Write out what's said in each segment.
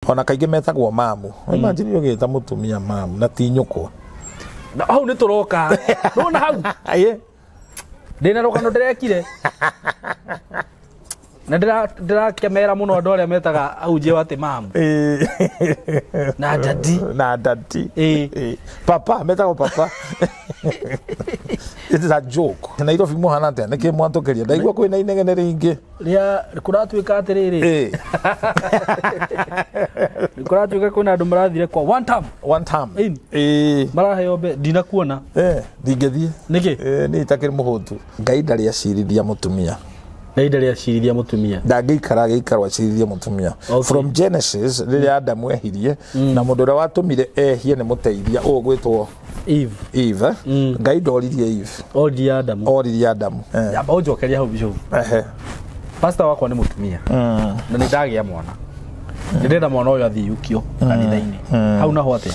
ona kaingĩ metagwo mamu imagine yogeta mutumia mamu na ti nyũkwa na hau nĩ tũroka ndona hau ndĩna rũgano ndĩrekire na ndĩrakemera mũno andũ arĩa metaga aunjie wate mamu na dadi papa metagwo papa it is a joke na iro fimo hanate nĩ kĩmwatũkĩria ndaigua kwĩna inegene rĩingĩ rĩa kũratuĩka atĩrĩrĩ kũratuĩka kwĩna andũ marathire kwa one time maraheo mbe ndinakuona ndingĩthiĩ nĩkĩ nĩ itakĩrĩ mũhũtu Ngai ndarĩ acirithia mũtumia Ndaidari acirithia mutumia ndangĩikara gĩikaro acirithia mutumia from Genesis rĩrĩa Adamu ehirie na mũndũ ũrĩa watũmire ehie nĩ mũteithia gwĩtwo Eve Ngai ndoririe Eve oririe Adamu yamba ũnjokeria hau bicu pastor wakwa nĩ mutumia na nĩ ndagĩa mwana ndĩrenda mwana ũyũ athiĩ yukio kanitha-inĩ hau naho atĩa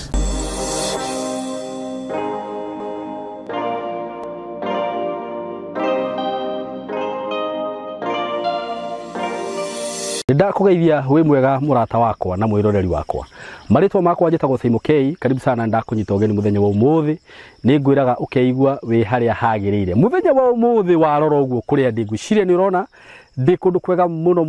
Ndakugeithia we mwega murata wakwa na mwiroreri wakwa maritwa makwa njitagwo SYMO K karibu sana ndakunyita ugeni muthenya wa umuthi ni ngwiraga ukeigua we haria hagirire muthenya wa umuthi warora uguo kuria ndingwiciria ni urona ndi kundu kwega muno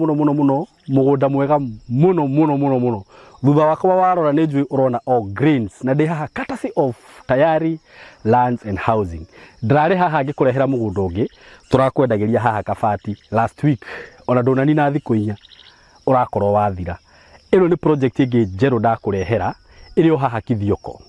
mugunda mwega muno thutha wakwa warora ni njui urona all greens na ndi haha courtesy of Tayari Lands and Housing ndrare haha ngikurehera mugunda ungi turakwendagiria haha kabati last week ona ndonani na thiku inya urakorwo wathira ino ni project ingi njeru ndakurehera iri o haha Kithioko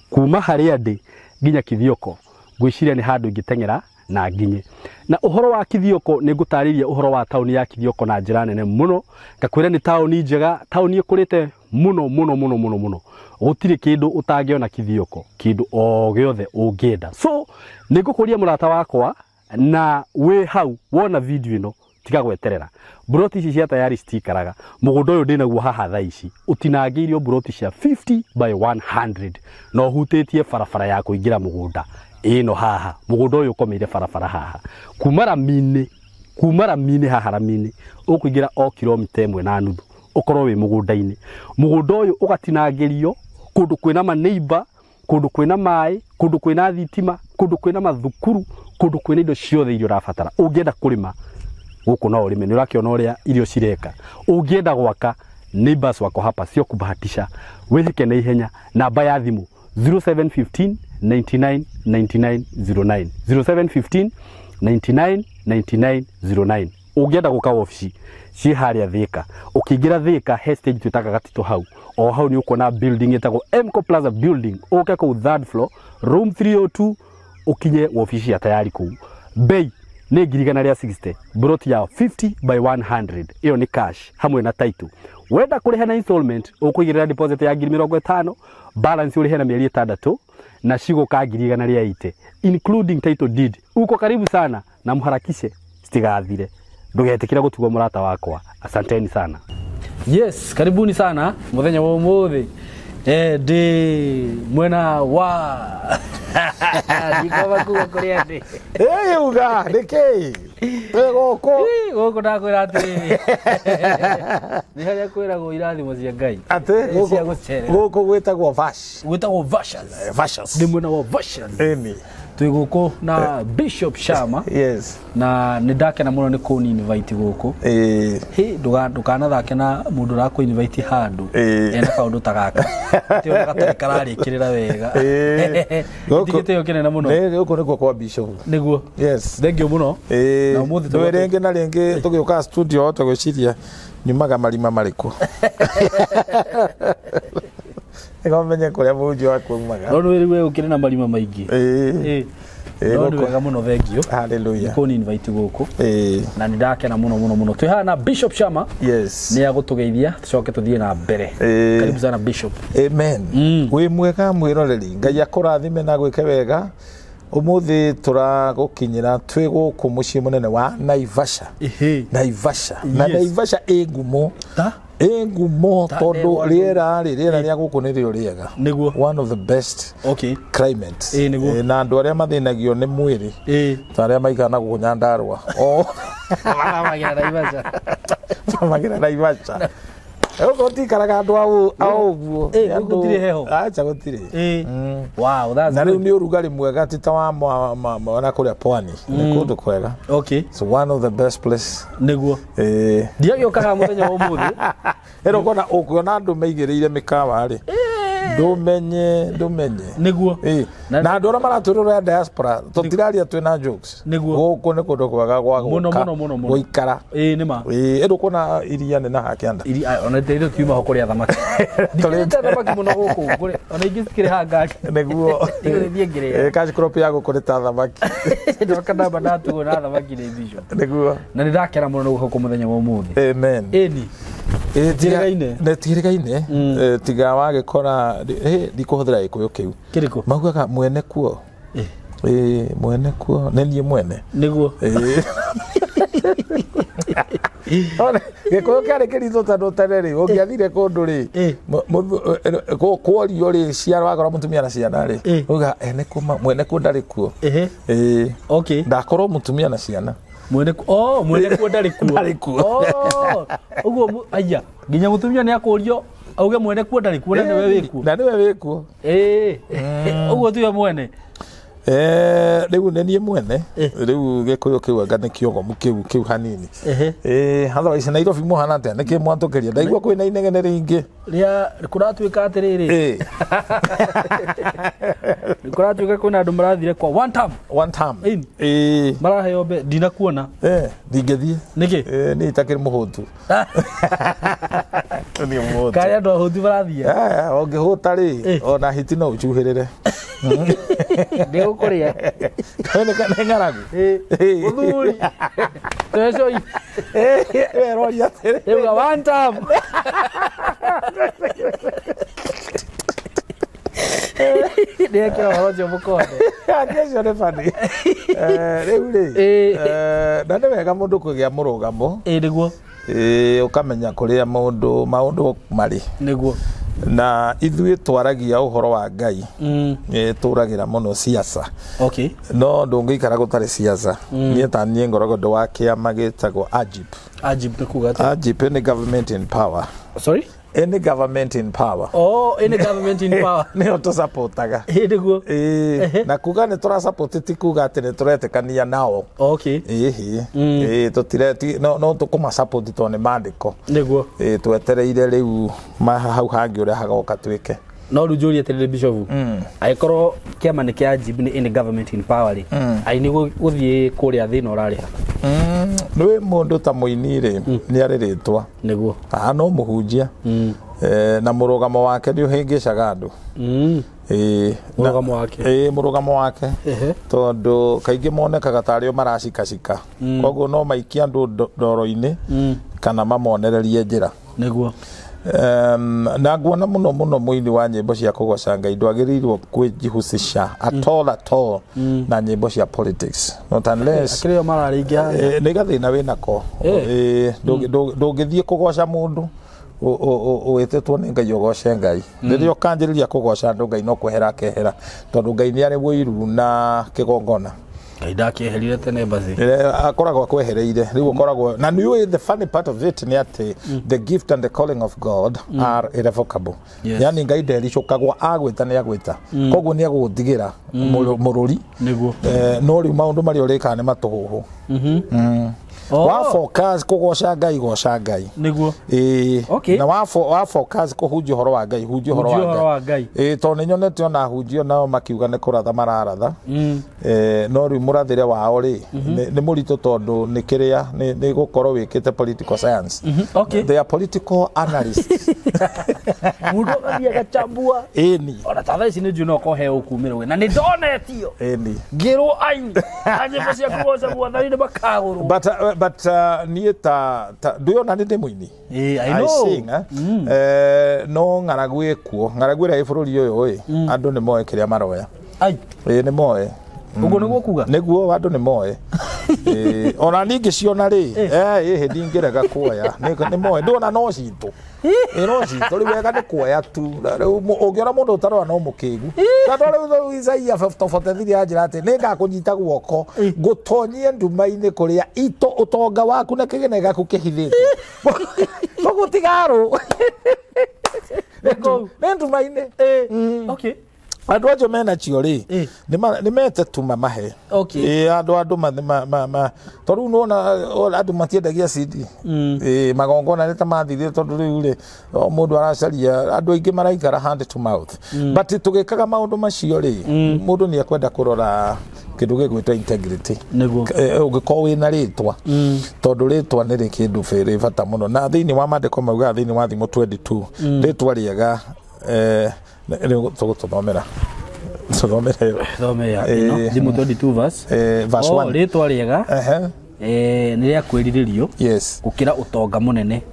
kuma haria ndi nginya Kithioko ngwiciria ni handu ngitengera na nginye na uhoro wa Kithioko ni ngutariria uhoro wa tauni ya Kithioko na njira nene muno ngakwira ni tauni njega tauni ikurite muno gutire kindu utangiona Kithioko kindu o giothe ungienda so nigukuria murata wakwa na we hau wona video ino tiga gweterera broti ici cia Tayari citikaraga mugunda uyu ndinaguo haha thaa ici utinangiirio broti cia 50 by 100 no hutitie barabara ya kuingira mugunda ino haha mugunda uyu ukomeire barabara haha kumara mine haha ramine ukuingira o kilomita 1.5 ukorwo wi mugunda-ini mugunda uyu ugatinangirio kundu kwina maneiba kundu kwina mai kundu kwina thitima kundu kwina mathukuru kundu kwina indo ciothe irio rabatara ungienda kurima guku no urime ni urakiona uria irio cireka ungienda gwaka neighbors wako hapa sio kubahatisha wethike na ihenya namba ya thimu 0715 99 99 09 0715 99 99 09 ungienda guka ofisi ci haria Thika ukiingira Thika hestage twitaga gatito hau o hau ni ukona building etagwo Mco Plaza building uke ku third floor room 302 ukinye ofisi ya Tayari ku bei ni girigana ria 60 broti ya 50 by 100 iyo ni cash hamwe na title wenda kuriha na installment ukuigirira deposit ya 50 balance urihe na mieri 6 na shigo ka girigana ria 80 including title deed uko karibu sana na mharakishe stigathire ndugetikira gutugwa murata wakwa asanteni sana yes karibuni sana muthenya wa umuthi ndi mwena wa ndikaba kuga kuria ndi uga ndikei goko ndakwira atiri ni haria kwiragwo irathimo cia Ngai ate goko gwetagwo versions ndi mwena wa versions twi guku na Bishop Shamah yes na nindakena muno ni ku invite guku ndukana thake na mundu ra ku invite handu ena kaundu tagaka ti ona gatari karari kirira wega ndigite yo kinena muno guku niko kwa Bishop niguo yes thank you muno na umuthi twerenge na renge tugiuka studio tugwiciria nyumaga marima mariku ego menye kuria muji wako umaga no we ukire na marima maingi no wega muno thank you hallelujah ko ni invite guku na ndakena muno twihana Bishop Shamah yes ni agutugeithia tucoke tuthie na mbere karibu sana Bishop amen we mwega mwiroreri Ngai akurathime na gwike wega umuthi turagukinyira twi guku mucii munene wa Naivasha na Naivasha engumo engumo todo riera ria guku ni rio riega one of the best climate na andu aria mathinagio ni mwiri taria maikana guku Nyandarua magira Naivasha Goti karaga andu au guo. Gutire heho. Acha gutire. Wow, that's na riu ni urugari mwega tita wa na kuria pwani. Ni kundu kwega. Okay. So one of the best place. Niguo. Ndio kaga muthenya wa umuthi. Ero kona ukuona andu meigireire mikawa ri. Ndumenye niguo na andu ora maraturura diaspora tutiraria twina jokes guku ni kundu kwaga gwa guikara nima ero kuna iria ni na hakianda ona teiro kiuma hokoria thamaki tuleta thamaki muno guku ona ingisikire hanga niguo igithie ngire cash crop ya gukurita thamaki ndo kana bandatu na thamaki ni bisho niguo na ndakera muno guku muthenya wa umuthi amen tirigaine tiga wage kora ndikuhuthira ikuyu kiu kiriko maugaga mwene kuo mwene kuo nenie mwene niguo ona gikuyu kari kirito tando tareri ungiathire kundu ri kuorio ri ciara wakora mutumia na ciana ri uga ene kuma mwene kuo ndari kuo okay ndakorwo mutumia na ciana mwene kuo ndari kuo uguo aya nginya mutumia ni akurio auge mwene kuo ndari kuo na niwe wikuo uguo tuwe mwene riu nenie mwene riu gikuyu kiu anga ni kiogomu kiu hanini otherwise Nairobi muhana atia niki mwatukiria ndaigua kwina inegene ringi ria kuratuika atiriri kuratuika kuna andu marathire kwa one time maraheo be ndina kuona ndingethie niki ni itakiri muhutu ni muhutu kaya andu ahutu marathie ongihuta ri ona hiti no uchuhirire ndio kuria kana ngaragu udhuri teso rori atere ega one time ndio kila hoja mukone akesho ne fani riu ri na ni wega mundu kugia murugamo niguo ukamenya kuria maundu mari niguo na ithuĩ twaragia uhoro wa Ngai turagira muno siasa okay no ndungikara gutari siasa nie ta nie ngorogodo wa kiama gitagwo ajib kuga ajib ni government in power sorry any government in power any government in power ni oto supportaga niguo na kuga ni tura support ti kuga ati ni turetekania nao okay tutireti no tukuma support to ni mandiko niguo twetereire riu hau hangi uria hagoka twike no rujuri atirire bishop aikoro kiama ni kia ajib ni any government in power ri aini guthie kuria thina urariha nwe mundu ta muini ri ni ariritwa niguo no muhunjia na murugamo wake ni uhingicaga andu murugamo wake tondu kaingi monekaga tario maracikacika koguo no maikia andu ndoro-ini kana mamonererie njira niguo na nguona muno muini wa nyimbo cia kugoca Ngai ndwagirirwo kwijihusisha at all na nyimbo cia politics not unless akireo mararingia ni gathina winako ndungithie kugoca mundu wetetwo ni Ngai ugoce Ngai riria ukanjiriria kugoca andu Ngai no kwehera kehera tondu Ngai ni ari wiru na kigongona Kaida keherire tene bazi akoragwo kwehereire riu ukoragwo na niwe the funny part of it ni ati the gift and the calling of God are irrevocable yani Ngai ndericukagwo agwita ni agwita koguo ni aguthigira mururi niguo no riu maundu mari urika ni matuhuhu wa focus kugoca Ngai niguo okay na wa focus kuhunjia horo wa Ngai hunjia horo wa Ngai to ni nyonete ona hunjio nao makiuga ni kuratha mararatha no riu murathire wao ri ni murito tondu ni kiria ni gukorwo wikite political science okay they are political analysts mudo kabia gachambua ona tathaisi ni juno Kuheo ukumirwe na ni donetio ngiro Aini anje basi akuoza mwathani ni bakaguru but nieta ndio na ndi muini I know I sing no ngaragwe kuo ngaragwira ifururi uyu andu ni moe kiria maroya ai ni moe ugo niguo kuga niguo andu ni moe ona ningi ciona ri ndingirega kuoya ni moe ndona no citu no citu ri wega ni kuoya tu ungiona mundu utarora no mukigu tondu riu Isaia 53 anjira ati ni ngakunyita guoko ngutonyie nduma-ini kuria ito utonga waku na kigene gaku kihithitwo gutigaru ni nduma-ini okay andu ajo mena cio ri ni mete tuma mahe andu tondu nona andu matiendagia CD magongona ni ta mathithire tondu riu ri mundu aracaria andu aingi maraikara hand to mouth but tugikaga maundu macio ri mundu ni akwenda kurora kindu gigwita integrity ungikorwo wina ritwa tondu ritwa ni ri kindu fere bata muno na thiini wa mandiko mauga thiini wa thimo 22 ritwa riega tuguthomera Thimo 22 verse 1 ritwa riega ni ria kwiriririo gukira utonga munene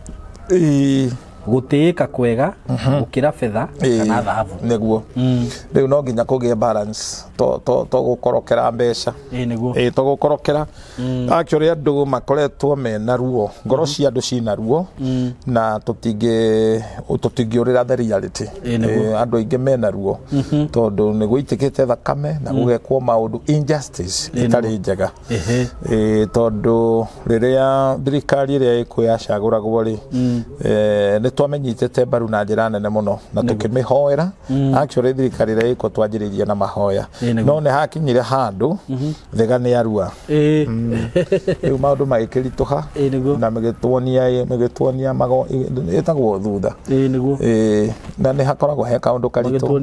gutiika kwega gukira fedha kana thahabu niguo riu no nginya kugie balance to gukorokera mbeca niguo to gukorokera actually andu makoretwo mena ruo ngoro cia andu cina ruo na tutingiurira the reality andu aingi mena ruo tondu ni guitikite thakame na gugekwo maundu injustice itari njega tondu riria thirikari iria ikwiyacaguragwo ri ni twamenyitete mbaru na njira nene muno na tukimihoera actually thirikari iria iko twanjiririe na mahoya no ni hakinyire handu thega ni arua riu maundu magikirituha na migitwonia mago itagwo thutha na ni hakoragwo he kaundu karitu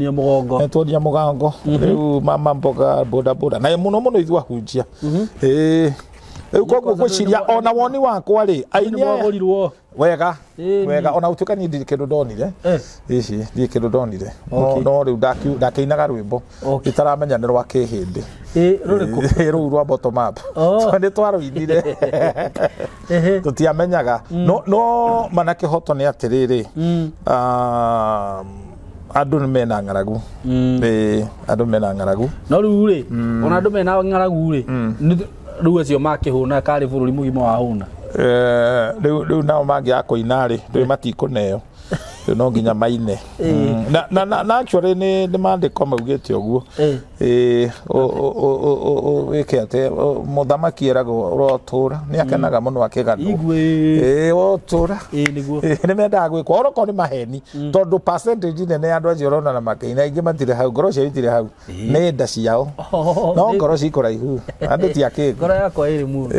metwonia mugongo riu mama mboga boda boda na muno ithu ahunjia koguo gwiciria ona woni wakwa ri aini wega ona utukani ndi kindu ndonire ici ndi kindu ndonire no riu ndakiinaga rwimbo itaramenya ni rwa kihindi ruriku rwa bottom up ni twaruinire tutiamenyaga no manakihoto ni atiriri andu ni mena ng'aragu andu mena ng'aragu no riu ri ona andu mena ng'aragu ri riu acio makihuna kari bururi mugima wa huna riu nao mangiakoina ri riu matikuneo no nginya maine na actually ni mandiko maugite uguo wike ate muthamaki erago urotura ni akenaga muno akigano wotura niguo ni mendaga gwikwa oroko ni maheni tondu percentage nene andu acio urona na makeina ingi matire hau ngoro cio itire hau ni nda ciao no ngoro cikuraihu andu ti akigu ngoro yakwa iri mu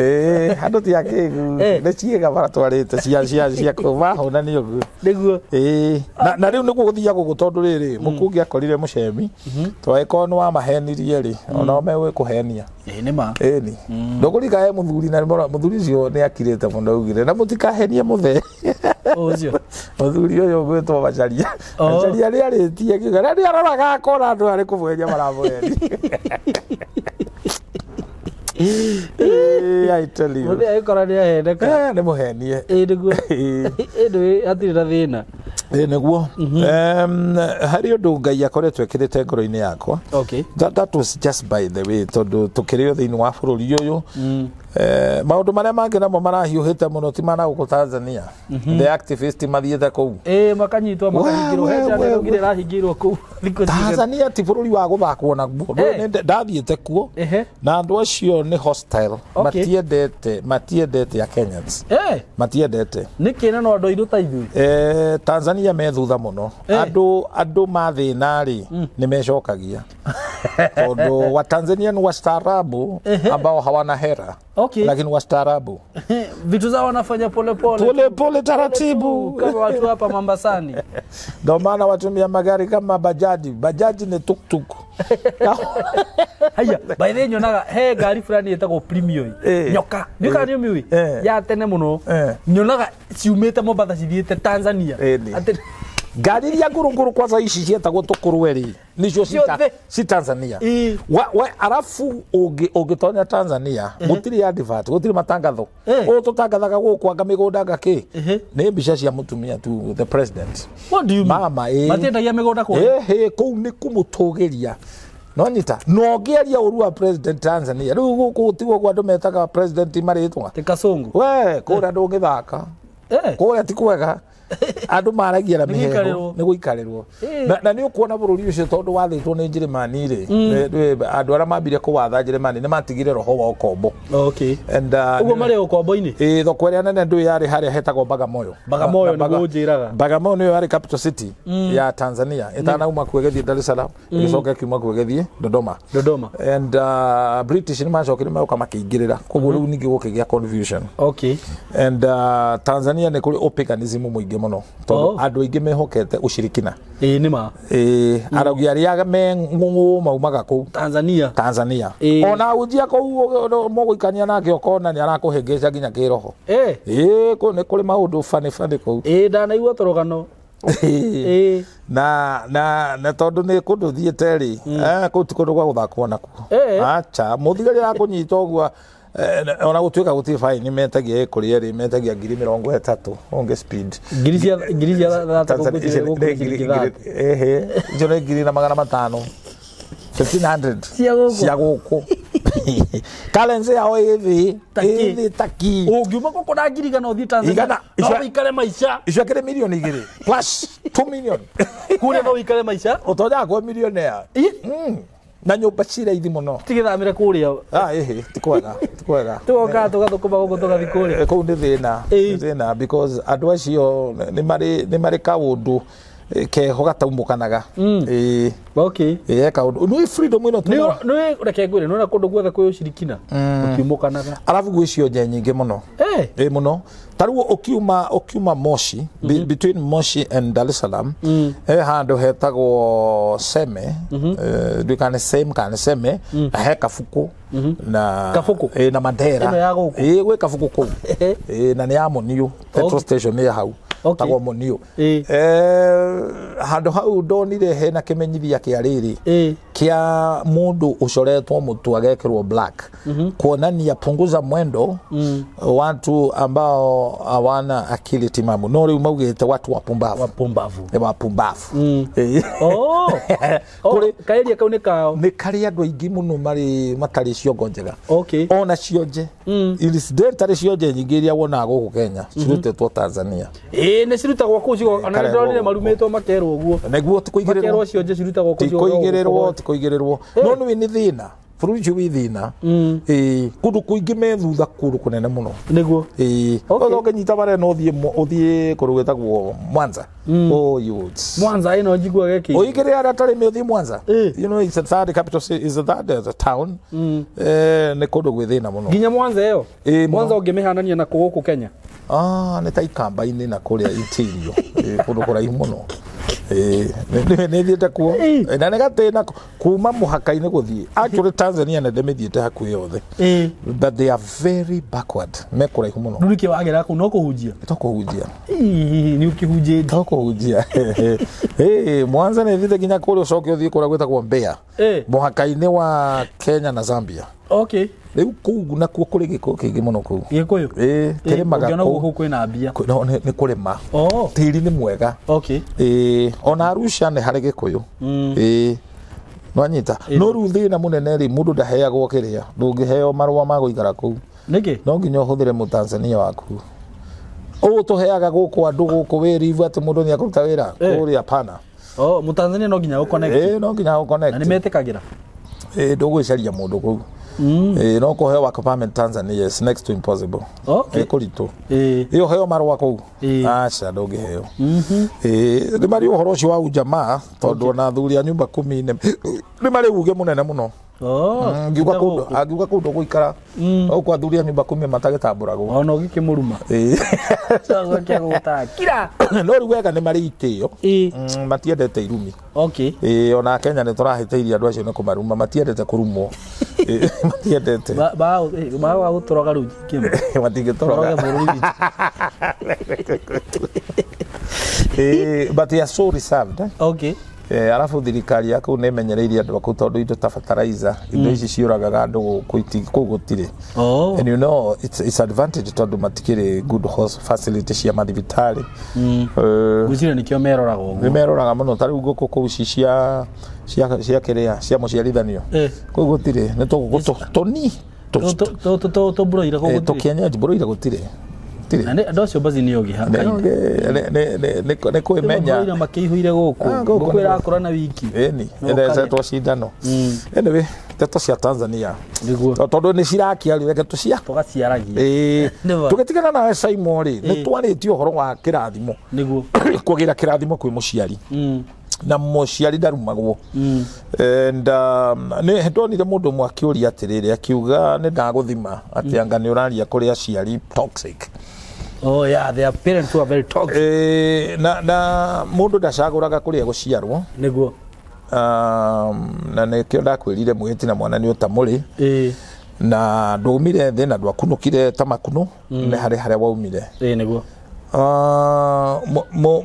andu ti akigu ni ciega baratwarite cia kubahona ni uguo niguo na riu niguo guthiaga gutondu riri mukungi akorire mucemi twaiko ni wa mahenirie ri ona mewe kuhenia ni ma ni ndogurika muthuri na muthuri cio ni akirite muno ugire na mutikahenie muthe ucio muthuri uyu gwitwo bacaria ri aritie kiuga ri aroraga akona andu ari kubwenya maramwenya I tell you muthe aikora ni ahendeka ni muhenie niguo ndu atiri na thina niguo hari undu Ngai akoretwo ekirite ngoro-ini yakwa that was just by the way tondu tukirio thiini wa bururi uyu maundu maria mangi namo marahiuhite muno ti mana guku Tanzania the activist mathiete kuu makanyitwa makahingirwo hecane ngire rahingirwo kuu Tanzania ti bururi wa guthakwo naguo ndathiete kuo na andu acio ni hostile matiendete ya Kenyans matiendete nikina no andu iru ta ithui Tanzania me thutha muno andu mathina ri ni mecokagia tondu wa Tanzania ni wastaarabu ambao hawana hera lakini wastaarabu vitu zao wanafanya pole taratibu kama watu hapa Mombasani ndio maana watumia magari kama bajaji ni tuktuk haya by the nyonaga he gari fulani etagwo premium nyoka miui ya tene muno nyonaga ciumite Mombasa cithiete Tanzania ati gari ya ngurunguru kwanza ici cietagwo tukurueri nicio si Tanzania arafu ugitonya Tanzania gutiri advert gutiri matangatho tutangathaga gukwa ngamigunda ngaki ni mbica cia mutumia tu the president what do you mama matendagia migunda kwa kou ni kumutugiria no nyita no ngeria urua president Tanzania riu guku tigo kwa ndometaga president maritwa te kasungu we kura ndungithaka kura ti kwega andu maragia na miheho ni guikarirwo na ni ukuona bururi ucio tondu wathitwo ni Njirimani ri andu ara mambire kuwatha Njirimani ni matigire roho wa ukombo and ugo mari ukombo-ini thoko ria nene ndu yari haria hetagwo Bagamoyo ni gunjiraga Bagamoyo ni yari capital city ya Tanzania itanauma kwegethie Dar es Salaam igicoka kiuma kwegethie Dodoma and British ni macokire maoka makiingirira koguo riu ningi gukigia confusion and Tanzania ni kuri opaganism muingi muno tondu andu aingi mehokete ushirikina nima araugi aria me ng'ung'u maumaga ku Tanzania ona ujia ko moguikania nake okona ni arakuhengeca nginya kiroho ko ni kuri maundu fani ko ndanaigua torogano na tondu ni kundu thiete ri ku ti kundu gwa guthakwo naku acha muthigari akunyita ogua ona gutuika guti fine metagia kuria ri metagia 30 onge speed ngiri jone ngiri na magana matano 1500 cia guku kalenze yao hivi taki ungiuma guko na ngiri gana uthi Tanzania no ikare maisha icio kire milioni igiri plus 2 million kure no ikare maisha utoja kwa millionaire na nyumba cira ithi muno tigithamire kuria tikwega tugoka tugathukuma guko tugathi kuria ko ndi thina because andu acio ni mari kaundu keho gataumukanaga kaundu ni freedom ino ni reke ngwire no na kundu gwetha kwi ushirikina ukiumukanaga alafu gwicio nje nyingi muno muno taruo ukiuma Moshi between Moshi and Dar es Salaam handu hetagwo Seme dukane seme he Kafuku na Kafuku na Mandera gwe Kafuku ko na ni Amonio petrol station ya hau tagwo Monio handu hau ndonire hena kimenyithia kia riri kia mundu ucoretwo mutu agekirwo black kuonania punguza mwendo watu ambao hawana akili timamu no riu maugite watu wapumbavu kuri kairia kau ni kao ni kari andu aingi muno mari matari ciongo njega ona cionje incidentally cionje nyingi iria wona guku Kenya cirutetwo Tanzania ni cirutagwo ku cio ona ndonire marumetwo makerwo uguo neguo tikuigirirwo cionje cirutagwo ku cio tikuigirirwo no ni thina furuji wi thina kundu kuingi methutha kundu kunene muno neguo oge nyita bare no uthie kurugitagwo Mwanza youths Mwanza ino njigua geki oigire ara tari methi Mwanza you know it's a third capital city is a town ne kundu gwi thina muno ginya Mwanza iyo Mwanza ungemehanania na kuguku Kenya ni taikamba-ini na kuria interior kundu kuraihu muno ne thiete kuo na negatena kuma muhaka-ini guthie actually Tanzania ne demethiete hakuhi yothe but they are very backward me kuraihu muno nurike wagera ku no kuhujia ni ukihujia tokuhujia Mwanza ne thiete ginya kuria ucoke uthie kuria gwetagwo Mbeca muhaka-ini wa Kenya na Zambia riu kugu na kuo kuri giko kingi muno kugu Kikuyu kirimaga ukiona guku kwina mbia ni kurima tiri ni mwega ona Arusha ni hari Gikuyu no nyita no ru thina munene ri mundu ndaheagwo kiria ndungiheo marua ma guikara kuu niki no nginya uhuthire mu Tanzania waku tuheaga guku andu guku wirivu ati mundu ni akuruta wira kuri hapana mu Tanzania no nginya uconnect no nginya uconnect na nimetikagira ndugwicaria mundu kuu no kuheo work permit Tanzania is next to impossible kuritu iyo heo marua kuu acha ndungiheo ni mari uhoro ucio wa ujamaa tondu na thuri a nyumba 10 ni mari uge munene muno ngiuga kundu guikara au kwa thuri a nyumba 10 matagitamburagwo ona ugikimuruma sawa kia gutakira no riwega ni mari itio matiendete irumi ona Kenya ni turahiteiria andu acio ni kumaruma matiendete kurumwo matiendete ba utoroga ruji kimu matingitoroga but they are so reserved alafu thirikari yako ne menyereirie andu aku tondu indo ta fertilizer indo ici ciuragaga andu kugutire and you know it's advantage tondu matikire good house facility cia mathibitari gusire nikio meroraga uguo meroraga muno tari guko kuuci cia cia kiria cia muciarithanio ko gutire ne to toni to broira ko to kienyeji broira gutire tire ane adocio bazi ni yogi haka ne ko imenya broira makihuire guku gukwira akora na wiki ni ende to cindano anyway teto cia Tanzania tondu ni cirakia reke tucia tugaciaragia tugetigana na SYMO ri ni twanitio horo wa kirathimo niguo kugira kirathimo kwi muciari na muciari ndarumagwo and ne ndonire mundu mwe akiuria atiriri akiuga ne ndaguthima ati anga ni uraria kuri aciari toxic. Oh yeah, their parents who are very toxic. Na mundu ndacaguraga kuri guciarwo niguo na nekio ndakwirire mwiti na mwana ni utamuri na ndumire thi na ndwakunukire tamakuno ne hare waumire niguo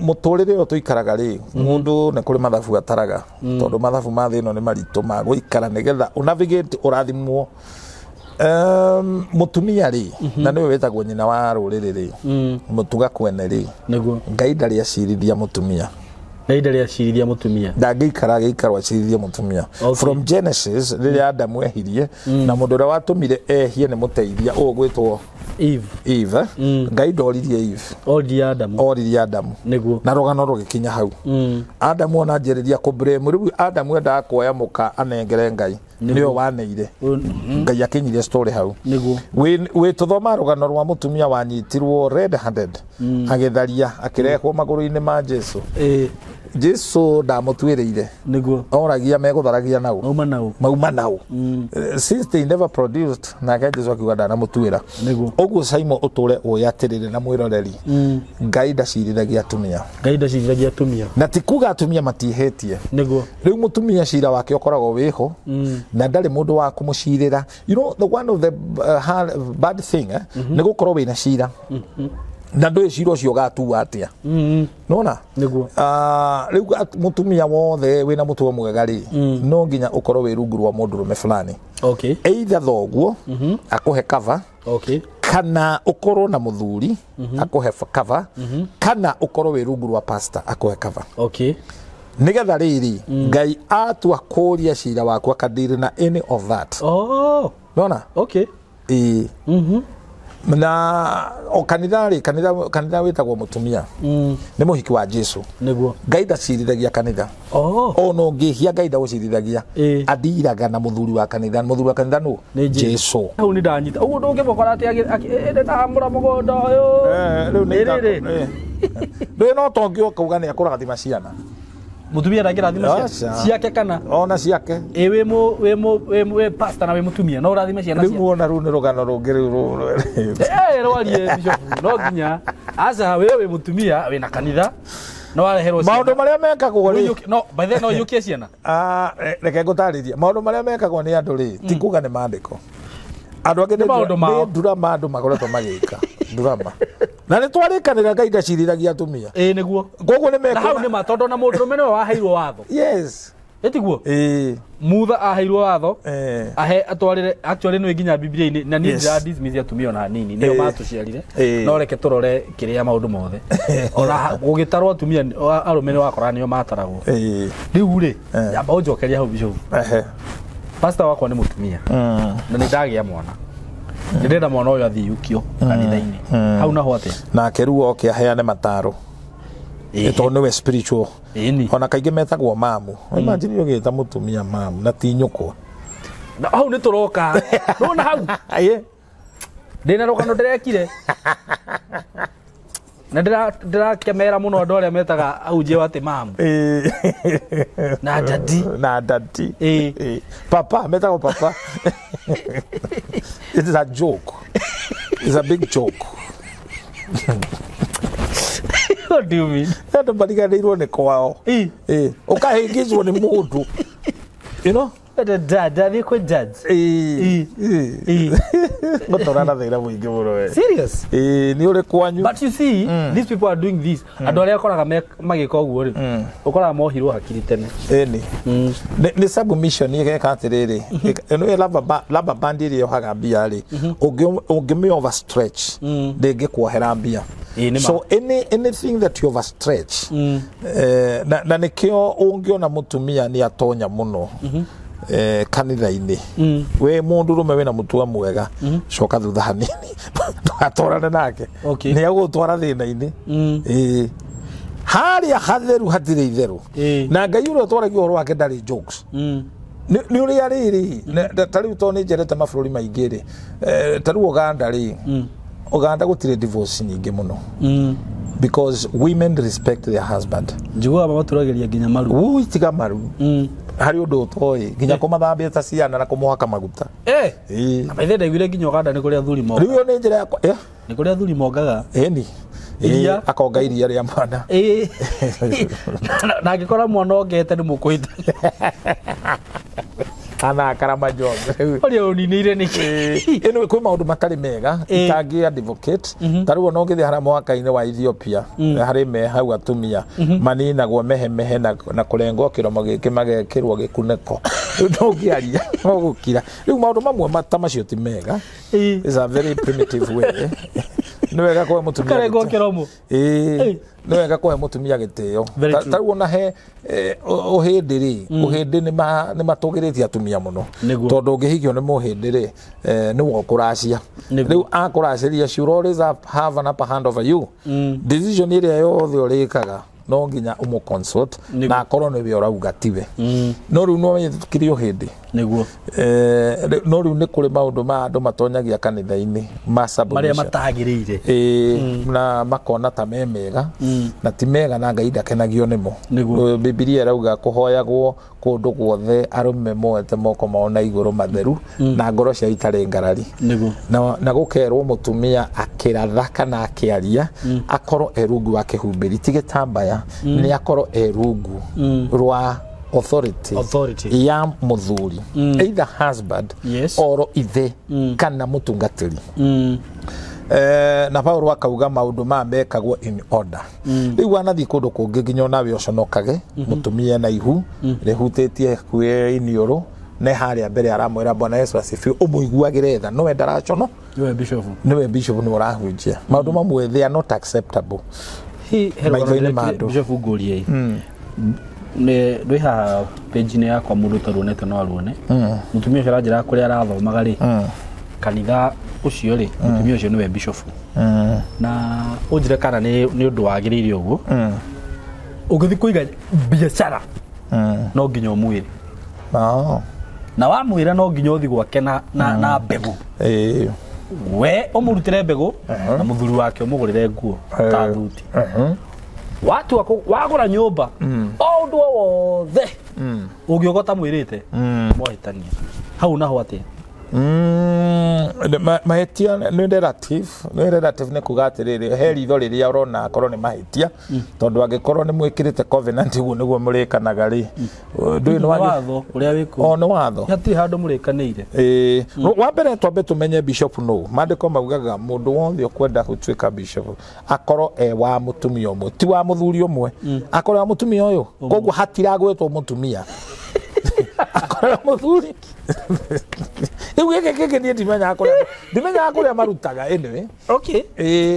muturire yo tuikaraga ri mundu ne kuri mathabu ataraga tondu mathabu ma thino ni marito ma guikara nigetha unavigate urathimwo mutumia ri na niwe wetagwo nyina wa ruriri ri mutuga kwene ri niguo ngai ndari acirithia mutumia ndangikara gikaro acirithia mutumia from Genesis riria Adamu ehirie na mundu ura watumire ehie ni muteithia ugwitwo Eve ngai ndoririe Eve oririe Adamu niguo na rogano rugikinya hau Adamu ona njeriria kublame riu Adamu enda kuoya muka anengere ngai niyo waneire ngai akinyirie story hau niguo we tuthoma rogano rwa mutumia wanyitirwo red handed agitharia akirehwo maguru-ini ma Jesu Jesu ndamutwiriire niguo oragia megutharagia nau mauma nau since they never produced na Jesu akiuga ndanamutwira niguo oguo SYMO uture uyatirire na mwiroreri ngai ndacirithagia atumia na tikuga atumia matihetie niguo riu mutumia cira wake ukoragwo wiho na ndari mundu wa kumucirira you know the one of the bad thing ni gukorwo wina cira na ndui cira ucio gatuwa atia nona niguo riu mutumia wothe wina mutuo mwega ri no nginya ukorwo wi rungu rwa mundurume fulani okay either thoguo akuhe cover okay kana ukorwo na muthuri akuhe cover kana ukorwo wi rungu rwa pastor akuhe cover okay nigetha riri ngai atua kuria cira waku akadiri na any of that nona okay na o kanitha witagwo mutumia ni muhiki wa Jesu niguo ngai ndacirithagia kanitha no ngihia ngai ndagucirithagia athiraga na muthuri wa kanitha no Jesu au ni ndanyita uguo ndungibokora ati ende na amura mugondo uyu riu no tongio kuga ni akurathima ciana mutumia ndangirathima ciake kana ona ciake we pastor na we mutumia no urathima ciana ciake riu ona ru ni rugano rungi rwarie bishop no nginya asa we mutumia we na kanitha no wareherwo maundu maria mekagwo ri no by the no yukie ciana reke ngutariria maundu maria mekagwo ni andu ri ti kuga ni mandiko andu angi ni ndurama andu makoretwo magika ndurama na ni twarikanira ngai ndaciriragia atumia niguo gogo ni meka na hau ni matondo na mundu rume no waheirwo watho yes etiguo mutha aheirwo watho ahe atwarire actually no nginya Biblia-ini na ni dismiss atumia na nini nio matuciarire no reke turore kiria maundu mothe ora gugitarwo atumia arume ni wakora nio mataragwo riu ri yamba unjokeria hau bicho pastor wakwa ni mutumia na ni ndagia mwana ndenda mwana uyu athiyukio kanitha-ini hau naho atia na keruo oke aheane mataro ito niwe spiritual ona kaingi metagwo mamu imagine yogeta mutumia mamu na tinyukwa na hau ni turoka nona hau ndina rogano ndirekire na ndirakemera muno andu aria metaga auje wate mamu na dadi papa metagwo papa it is a joke it's a big joke what do you mean ndo baliganirwo ni kwao ukahingizwo ni mundu you know dad ni kwa dad ngotorana thira muingi muno we serious ni uri kwanyu but you see these people are doing this andu aria koraga magika uguo ri ukora mohirwo hakiri tene ni submission ni geka atiriri no laba band iri yohaga mbia ri ungimi over stretch ndingi kuohera mbia So anything that you overstretch na nikio ungiona mutumia ni atonya muno kanitha-ini we mundu rume wina mutua mwega coka thutha hanini atorane nake ni agutwara thina-ini haria hatheru hatire itheru na Ngai uri utwaragia uhoro wake ndari jokes ni uri ariri tariu to ni njerete mabũrũri maingĩ ri tariu Uganda ri Uganda gutire divorce nyingi muno because women respect their husband njigua baba turageria nginya maru tiga maru hari undu utoi nginya kumathambia ta ciana na kumuhaka maguta na maithe ndaiguire nginya Uganda ni kuri athuri mo riu ni njira yakwa ni kuri athuri mongaga ni iria akonga iria ria mwana na ngikora mwana ongete ni mukuita ana karama job ori uninire niki eno kwi maundu matari mega itangi advocate tariu no ngithi hara mwaka-ini wa Ethiopia hari me hau atumia maninagwo mehe na kurengwo kiromo giki magekirwo gikuneko no ngiaria no gukira riu maundu mamwe matamacio ti mega is a very primitive way no wega kwa mutumia karengwo kiromo no wega kwa mutumia gitio tariu na he uhindiri uhindi ni matugiritie atumia muno tondu ngihigio ni muhindiri ni wokuracia riu akuraciria should always have an upper hand over you decision iria yothe urikaga no nginya umu consult na akorwo ni we urauga tiwe no riu no kirio hindi niguo no riu ni kuri maundu ma andu matonyagia kanitha-ini maria matagirire na makona ta memega na ti mega na Ngai ndakenagio nimo Biblia irauga kuhoyagwo kundu guothe arume moete moko mao na iguru matheru na ngoro cia itari ngarari na gukerwo mutumia akiratha kana akiaria akorwo erungu wa kihumbiri tigitambaya ni akorwo erungu rwa authority ya muthuri either husband or ithe kana mutungatiri na Paulo akauga maundu ma mekagwo in order riu anathi kundu kungi nginya nawe uconokage mutumia na ihu rihutitie kwe inioro ne haria mbere aramwira Bwana Yesu asifiwe umuiguagire tha no ndaracono niwe bishop ni urahunjia maundu mamwe they are not acceptable bishop Ngurie ne ndwiha page ni yakwa mundu taruonete no aruone mutumia ucio aranjira kuri arathomaga ri kanitha ucio ri mutumia ucio niwe bishop na unjire kana ni undu wagiriire uguo ugithi kuiga biashara no nginya umwire na wamwira no nginya uthi gwake na mbegu we umurutire mbegu na muthuri wake umugurire nguo ta thuti watu wagura nyumba o ndu wothe ugiogota mwirite mohitania hau naho atia mahetia ni relative ni kugatiriri he ritho riria urona akorwo ni mahetia tondu angikorwo ni mwikirite covenant iguo niguo murikanaga ri ndu ni watho uria wiko ni watho hati handu murikanire wa mbere twambe tumenye bishop no mandiko maugaga mundu wothe ukwenda gutwika bishop akorwo wa mutumia umwe ti wa muthuri umwe akorwo wa mutumia uyu koguo hatiragwetwo mutumia akorwo muthuri geke ni ndimenya akuria marutaga anyway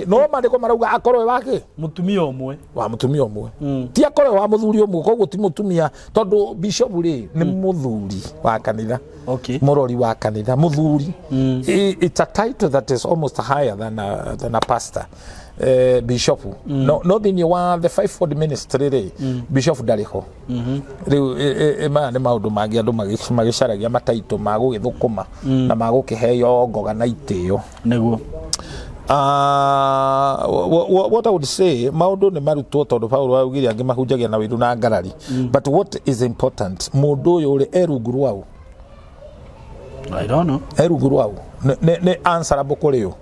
no mandiko marauga akorwo wake mutumia umwe wa mutumia umwe ti akorwo wa muthuri umwe koguo ti mutumia tondu bishop ri ni muthuri wa kanitha murori wa kanitha muthuri it's a title that is almost higher than a pastor bishop no thini wa the fivefold ministry ri bishop ndariho riu ma ni maundu mangi andu magicaragia mataito ma gugithukuma na ma gukiheo ngoga na itio niguo what I would say maundu ni marutwo tondu Paulo augire angi mahunjagia na wiru na ngarari but what is important mundu uyu uri erungu rwau I don't know erungu rwau ne answerable kuri yo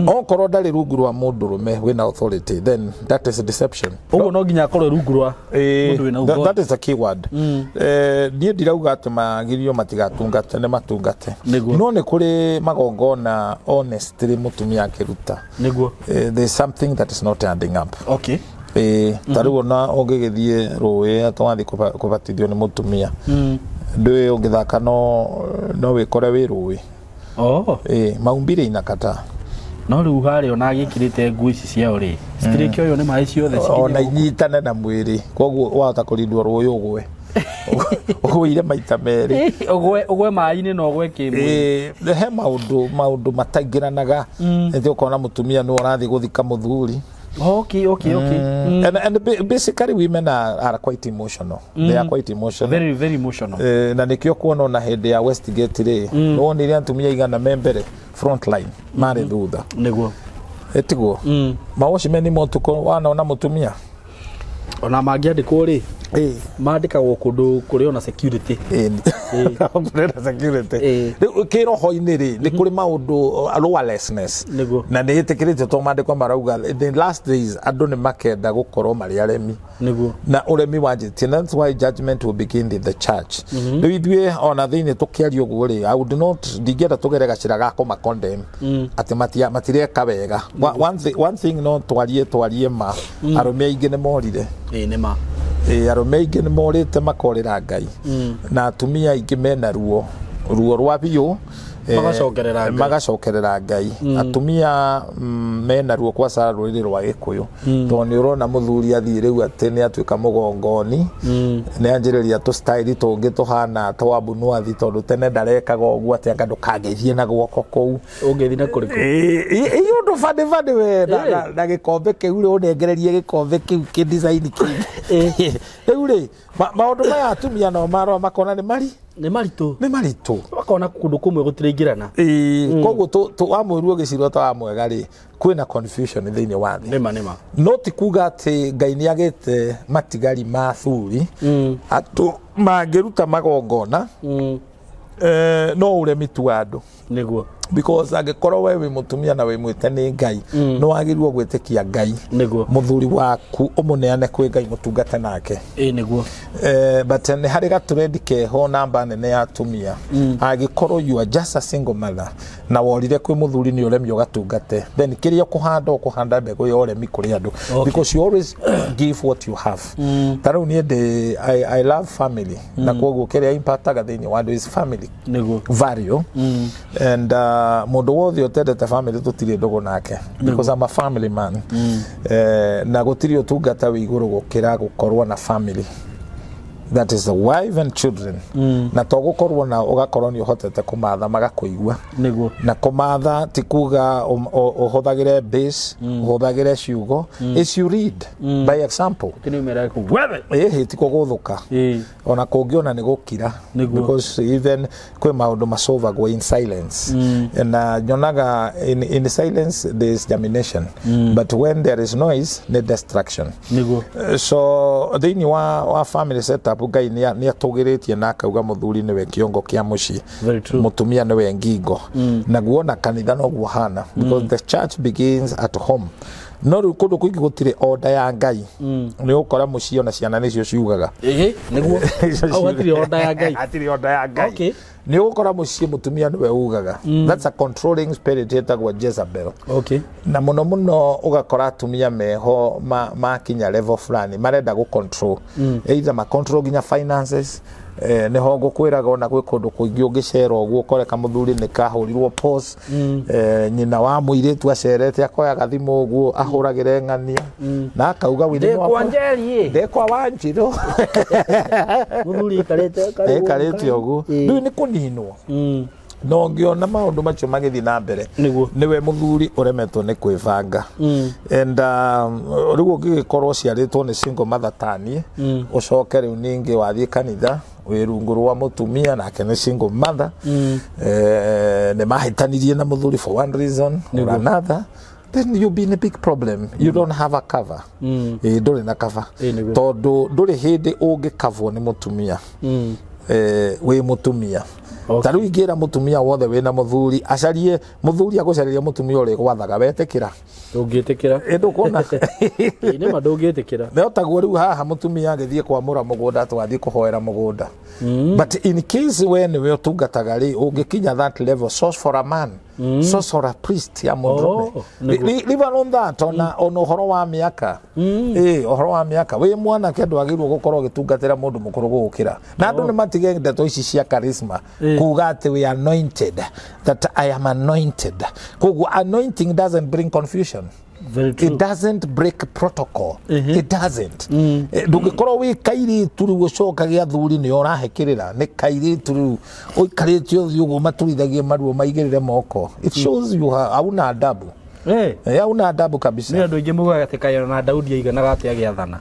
okorwo ndari rungu rwa mundu rume wina authority then that is a deception uguo no nginya akorwo rungu rwa mundu wina authority that is a key word nie ndirauga ati magirio matigatungate ne matungate no ne kuri magongona honestly mutumia akiruta niguo there is something that is not adding up tariu na ongegithie ruwi atwathi kubatithio ni mutumia ndwe ongithaka no wikore wi ruwi maumbire inakata no riu hari ona agikirite ngui ici ciao ri citirikio yo ni mai ciothe ona inyitane na mwiri koguo wahota kurindwo ruyu gwe ugwire maita meri ugwe mai-ini no gwe kimu he maundu mataingiranaga ndio ukona mutumia no urathi guthika muthuri. Okay. And basically women are quite emotional. They are quite emotional. Very, very emotional. Na nikio kuona na hede ya Westgate ri. No ni ria ntumia igana membere front line. Mare thutha. Niguo. Etiguo. Mawoshi meni motuko wana ona mutumia. Ona mangiandikwo ri. Mandikagwo kundu kuri ona security. Kurera security. Kiroho-ini ri ni kuri maundu lawlessness. Na ni itikirite to mandikwa marauga the last days andu ni makenda gukorwo mari aremi. Na uremi wanjiti, and that's why judgment will begin in the church. Riu ithue ona thiini tukiario guo ri, I would not digera tugere gacira gako ma condemn ati matireka wega. One thing no twarie ma arumia ingi ni morire. Ni ma arume ingi ni morite makorera Ngai na atumia ingi mena ruo rwa biu magacokerera Ngai. Atumia mena ruo kwa sara ruriri rwa Gikuyu to ni urona muthuri athii riu ati ni atuika mugongoni ni anjiriria tu style tungi tuhana twabu no athi tondu tene ndarekaga uguo ati anga ndukangeithie na guoko kou ungethi na kuriku undu fade we na gikombe kiu ri unengererie gikombe kiu ki design kiu riu ri maundu maya atumia no maro makona ni maritu wakona kundu kumwe gutiringirana koguo tu wamwiruo giciro ta mwega ri kwina confusion thiini wa thi nima no ti kuga ati Ngai ni agite matigari ma thuri atu mangiruta magongona no uremi tu andu niguo because agikorwo we mutumia na we mwite ni Ngai no wagirwo gwitikia Ngai muthuri waku umuneane kwi Ngai mutungate nake niguo but ni hari gaturendi keho namba nene ya atumia agikorwo you are just a single mother na worire kwi muthuri ni uremio gatungate then kiria kuhanda mbego ya uremi kuri andu because you always give what you have taru ni I love family na koguo kiria impactaga thiini wa is family niguo value and mundu wothe utendete family tutiri ndogo nake because I'm a family man na gutiri utungata wi iguru gukira gukorwo na family that is the wife and children na to gukorwo na ugakorwo ni uhotete kumatha magakuigua na kumatha tikuga uhuthagire base uhuthagire ciugo is you read by example kinimera ku wewe tiko guthuka ona kungiona ni gukira because even kwe maundu masovagwo in silence and nyonaga in silence there is germination but when there is noise ne destruction so thiini wa family setup Ngai ni atugiritie na akauga muthuri ni we kiongo kia muci mutumia ni we ngingo na guona kanitha no guhana because the church begins at home no ru kundu kuingi gutire order ya Ngai ni ukora muci ona ciana nicio ciugaga niguo au atiri order ya Ngai okay ni ukora muci mutumia ni we ugaga that's a controlling spirit etagwa Jezebel okay na muno ugakora atumia meho makinya level fulani marenda go control either ma control ginya finances ne hongo kwiraga ona gwe kundu kuingi ungicera uguo koreka muthuri ni kahurirwo pause nyina wa muiritu acerete akoya gathimu uguo ahuragire ng'ania na akauga withe kwa njeri ndekwa wanjiro muthuri karete uguo ndu ni kuninwo no ngiona maundu macio magithi na mbere niwe muthuri uremetwo ni kwibanga and riu ngigikorwo ciaritwo ni single mother tani ucoke riu ningi wathie kanitha wirungu rwa mutumia nake ni single mother ne mahitanirie na muthuri for one reason or another then you be in a big problem you don't have a cover nduri na cover tondu nduri hindi ungikavwo ni mutumia we mutumia taru ingira mutumia wothe wena muthuri acarie muthuri agucariria mutumia uri gwathaga wetikira ungitikira ndukona ni madungitikira no taguo riu haha mutumia agithie kwamura mugunda twathie kuhoera mugunda but in case when we utungataga ri ungikinya that level source for a man source for a priest ya mundume live on that ona uhoro wa miaka uhoro wa miaka we mwana kendu agirwo gukorwo gitungatira mundu mukuru gukira na andu ni matige ndeto ici cia charisma kuga ati we anointed, that I am anointed. Koguo anointing doesn't bring confusion. Very true. It doesn't break protocol. It doesn't. Ndungikorwo wi kairi turu gucoka gia thuri ni urahekirira ni kairi turu uikarite uguo maturithagie maruo maigirire moko. It shows you hauna adabu. Hauna adabu kabisa. Ni andu ingi mugaga ati kaira na Daudi aiganaga ati agiathana.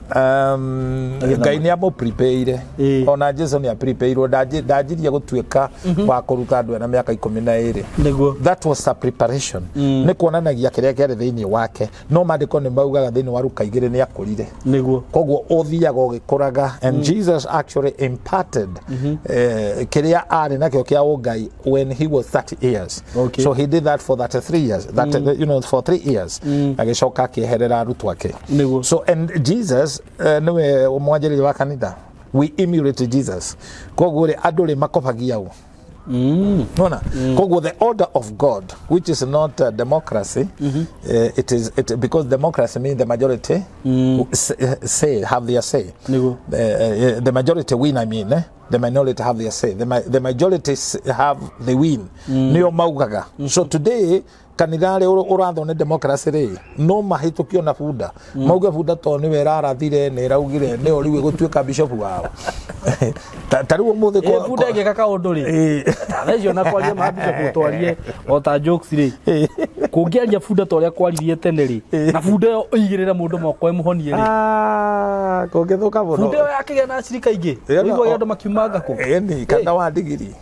Ngai ni amo prepare. Ona Jesu ni prepare ndajiria gutuika wa kuruta andu na miaka 12. Niguo. That was a preparation. Ni kuonanagia kiria kiari thiini wake. No mandiko ni maugaga thiini wa Luka 2 ni akurire. Niguo. Koguo uthiaga ugikuraga and Jesus actually imparted kiria ari nakio kia ungai when he was 30 years. Okay. So he did that for 33 years. That you know for 3 years. Agicoka akiherera arutwo ake. So and Jesus niwe mwanjiri wa kanitha. We emulate Jesus. Koguo ri andu ri makopagia u. Nona. Koguo the order of God, which is not democracy, it because democracy means the majority have their say. The majority win, I mean. The minority have their say. The majority have the win. Nio maugaga. So today kanithare urathone democracy ri no mahitukio na bunda mauge bunda to ni werara thire ni raugire ni oriwe gutuika bishop wao tari umuthi ko bunda ngeka kaundu ri thacio na kwaria ma bishop twarie o ta jokes ri kungiaria bunda to ria kwaririe tene ri na bunda yo igirira mundu moko emuhonie ri kungithuka muno bunda yo yakigia na cirika ingi igwa yandu makiumanga ku ni kana wa digiri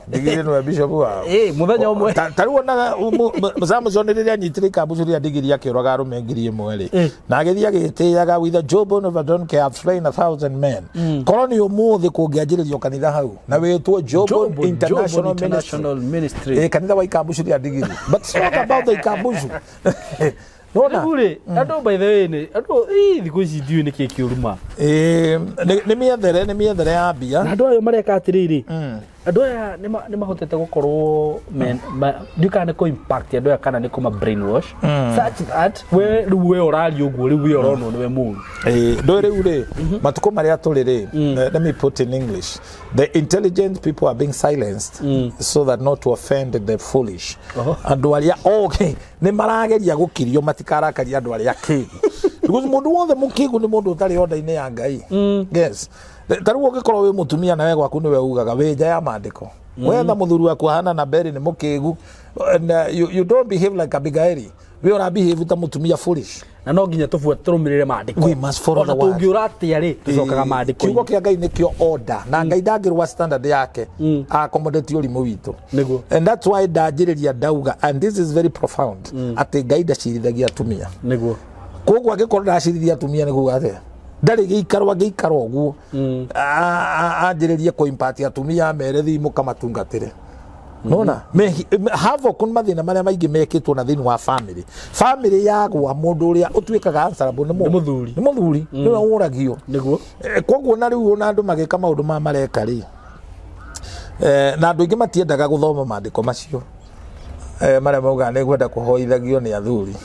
no bishop wao muthenya umwe tari wonaga muzamu riria nyitire kambucu ria digiri akiroga arume ngiri imwe ri na agithia agitiaga with a job of don't care have slain 1,000 men koroni umuthi kungianjiririo kanitha hau na wetwo job international ministry kanitha wa kambucu ria digiri but it's not about the kambucu Nona ule ando by the way ni ando thiku ici ndiu ni kikiuruma ni miethere ya bia ando ayo mareka atiriri ando aya ni mahotete gukorwo men dukane ko impact ando aya kana ni kuma brainwash such that we orali uguo ri we orono ni we mu do ri ure matuko maria turiri let me put in English the intelligent people are being silenced so that not to offend the foolish ando aria okay ni marageria gukirio matikara-karia andu aria kigu because mundu wothe mukigu ni mundu utari onda-ini ya Ngai yes taruo ugikorwo wi mutumia na we gwaku ni we ugaga we nja ya mandiko wetha muthuri waku hana na beri ni mukigu and you don't behave like Abigail we ora behave ta mutumia foolish na no nginya turumirire mandiko we must follow the word tungiuratia ri tucokaga mandiko kiugo kia Ngai nikio order na Ngai ndangirwa standard yake accommodate urimu witu and that's why ndajiriria ndauga and this is very profound ati Ngai ndacirithagia atumia niguo koguo agikorwo ndacirithia atumia ni kuga atia ndari giikaro uguo anjiririe ko impact atumia amere thimu kamatungatire nona havo kun mathina maria maingi mekitwo na thini wa family yagwa mundu uria utwikaga answerable ni muthuri ni uragio niguo koguo na riu ona andu magika maundu ma mareka ri na andu ingi matiendaga guthoma mandiko macio maria mauga ni gwenda kuhoithagio ni athuri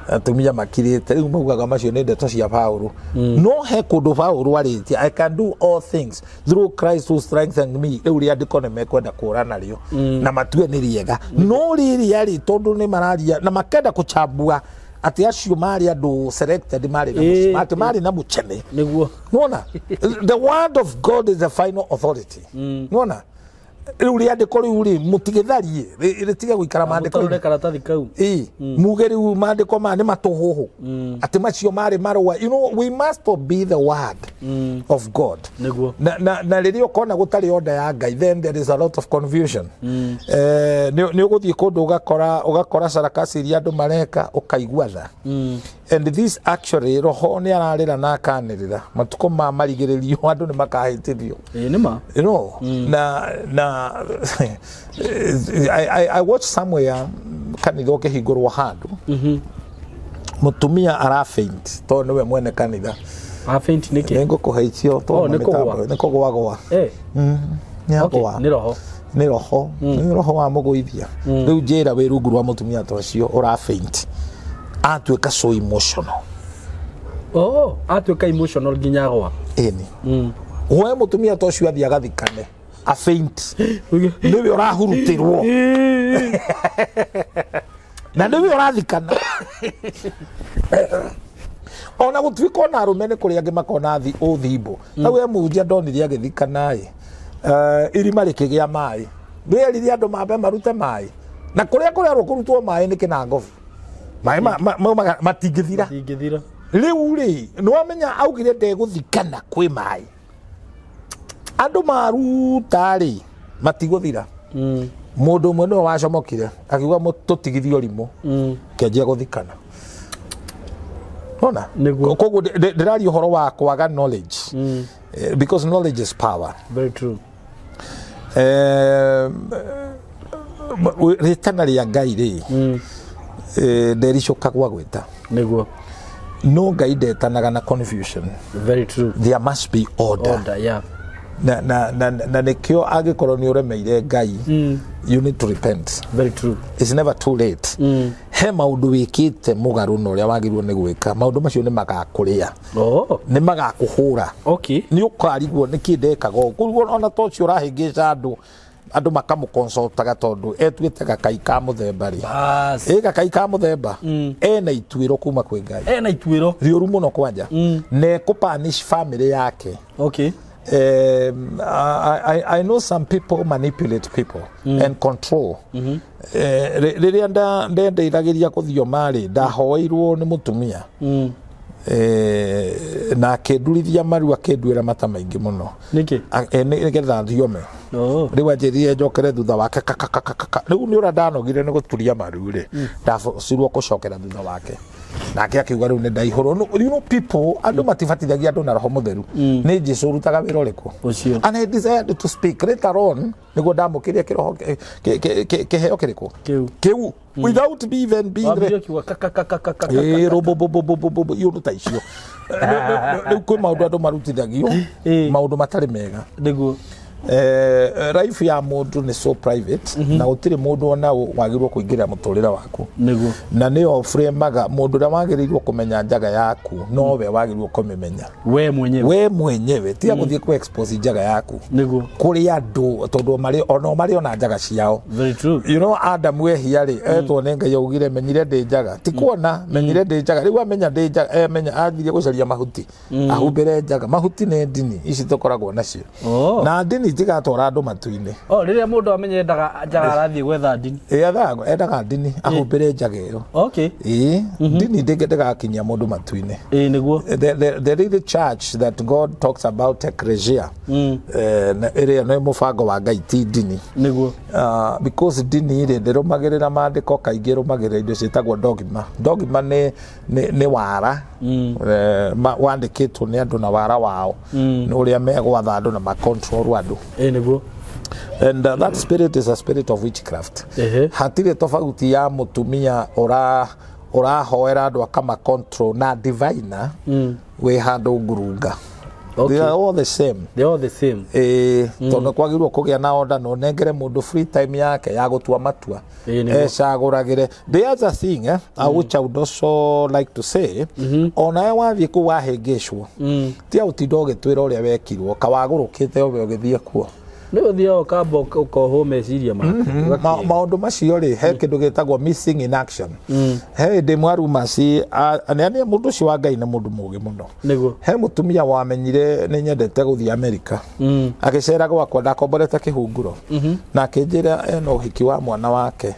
atumia makirite riu maugaga macio ni ndeto cia Paulo no he kundu Paulo aritie I can do all things through Christ who strengthens me riu ria ndiko ne mekwenda kurana rio na matue ni riega no riri ari tondu ni mararia na makenda kuchambua ati acio mari andu selected mari na muchene niguo nona the word of God is the final authority nona riu ria ndiko riu ri mutigitharie ritiga guikara mandiko ri karatathi kau mugeri mandiko ma ni matuhuhu ati macio mari marwa you know we must be the word of God niguo na ririo kona gutari order ya Ngai then there is a lot of confusion ni uguthie kundu ugakora sarakasi iria andu mareka ukaigua tha and this actually roho ni ararira na akanirira matuko ma marigiririo andu ni makahitirio nima you know na I watched somewhere kanitha ukihingurwo handu mutumia arafaint to niwe mwene kanitha afaint niki nengo kuhaicio to niko gwagwa ni roho wa muguithia riu njira wi rungu rwa mutumia to cio urafaint atwika so emotional atwika emotional ginyagwa we mutumia to cio athia gathikane a faint niwe urahurutirwo na niwe urathikana ona gutwiko na rumene kuri angi makona thi uthimbo na we munjia ndonire agithikana irima rikigia mai werire andu mambe marute mai na kuria kurutwo mai ni kinangovu mai matingithira riu ri no amenya augire ndeguthikana kwi mai andu maruta ri matiguthira mundu mwe no wacomokire akiuga tutigithio rimu kenjia guthikana ona koguo ndirari uhoro wa kwaga knowledge because knowledge is power. Very true. Ritana ria Ngai ri ndericoka gwa gwita niguo no Ngai ndetanaga na confusion. Very true. There must be order. Yeah. Na nekio agikorwo ni uremeire Ngai you need to repent. Very true. It's never too late. He maundu wikite mugaru no ria wagirwo ni gwika maundu macio ni magakuria ni magakuhura ni ukarigwo ni kindekaga kurugo ona tocio urahingica andu makamuconsultaga tondu etwite gakai ka muthemba ri gakai ka muthemba ena itwiro kuma kwi Ngai ena itwiro rioru muno kwanja ne kupanish family yake. I know some people manipulate people and control. Riria ndendeithagiria kuthio mari ndahoeirwo ni mutumia na akendurithia maru akendwira mata maingi muno nigetha thiome riu anjirire njokere thutha wake riu ni ura ndanogire ni guturia maru ri ndacirwo gucokera thutha wake nake akiuga riu ni ndaihoro. You know people andu matibatithagia andu na roho mutheru ni Jesu rutaga wira uriku and I decided to speak later on niguo ndamukiria kiroho kiheo kiriku kiu without me even being yuruta icio riu kwi maundu andu marutithagio maundu matari mega niguo life ya mundu ni so private na utire mundu ona wagirwo kuingira muturira waku niguo na niyo fremaga mundu ria wagirirwo kumenya njaga yaku no we wagirwo kumemenya we mwenyewe tia guthie ku expose njaga yaku niguo kuri andu tondu mari ona njaga ciao. Very true. You know Adam we hiari etwo ne Ngai augire menyire ndi njaga tikuona menyire ndi njaga riu amenya ndi njaga menya athirie gucaria mahuti ahumbire njaga mahuti ne ndini ici tukoragwo nacio na ndini tigatora andu matu-ini riria mundu amenye endaga njaga arathie gwetha ndini endaga ndini ahumbire njaga iyo ndini ndigakinyia mundu matu-ini niguo there is a church that God talks about ecclesia area no mubango wa Ngai ti ndini niguo because ndini ri ndirumagirira mandiko kaingi rumagirira indo citagwo dogma ni wara wandikitwo ni andu na wara wao ni uria megwatha andu na macontrol andu niguo and that spirit is a spirit of witchcraft. Hatire tofauti ya mutumia urahoera andu akama control na diviner we handu ngurunga. They are all the same. Tondu kwagirwo kugia na order no nengere mundu free time yake ya gutua matua caguragire. There's a thing which I would also like to say ona wathie ku wahingicwo tia utindo gitwira uria wekirwo kawagurukite obe ugithie kuo nigo thio kamba ukoho meciria maundu macio ri he kindu gitagwo missing in action he ndi mwaru maci ani mundu ucio wa Ngai na mundu mugi muno niguo he mutumia wamenyire ni nyendete guthie America agicera gwakwa ndakomborete kihunguro na akinjira eno hiki wa mwana wake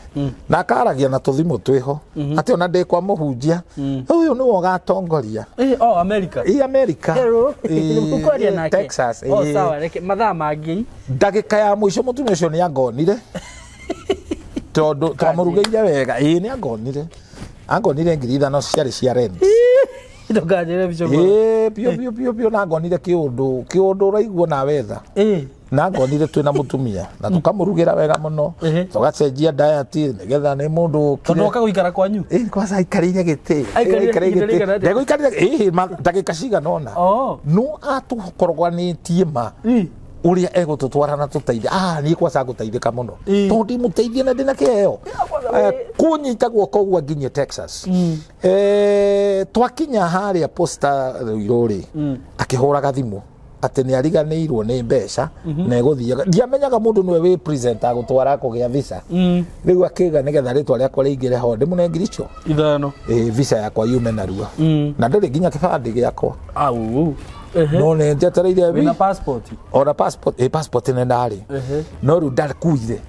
na akaragia na tuthimu twiho ati ona ndi kwa muhunjia uyu ni wogatongoria America Kwaria nake Texas sawa reke mathaa mangi ndagika ya mwisho mutumia ucio ni agonire tondu twamurugeire wega ni agonire ngiri ithano ciari cia rent ndokajire bicho pio na agonire kiundu uraigwo na wetha na agonire twina mutumia na tukamurugira wega muno tugacenjia diet nigetha ni mundu tondu akaguikara kwanyu kwasa ikarire giti ndagika cigana ona no atukorogwanitie ma uria egututwara na tuteithia ni kwasa guteithika muno tondu muteithie na ndina kiheo kunyita guoko gwa nginya Texas twakinya haria posta irori akihuraga thimu ati ni ariganirwo ni mbeca na eguthiaga ndiamenyaga mundu niwe wi present agutwara kugia visa riu akiga nigetha ritwa riakwa riingire ho ndimunengiri icio ithano visa yakwa yume narua na ndiri nginya kibandi giakwa au no ne njetereire wina passport ora passport ne ndari no ru ndakuire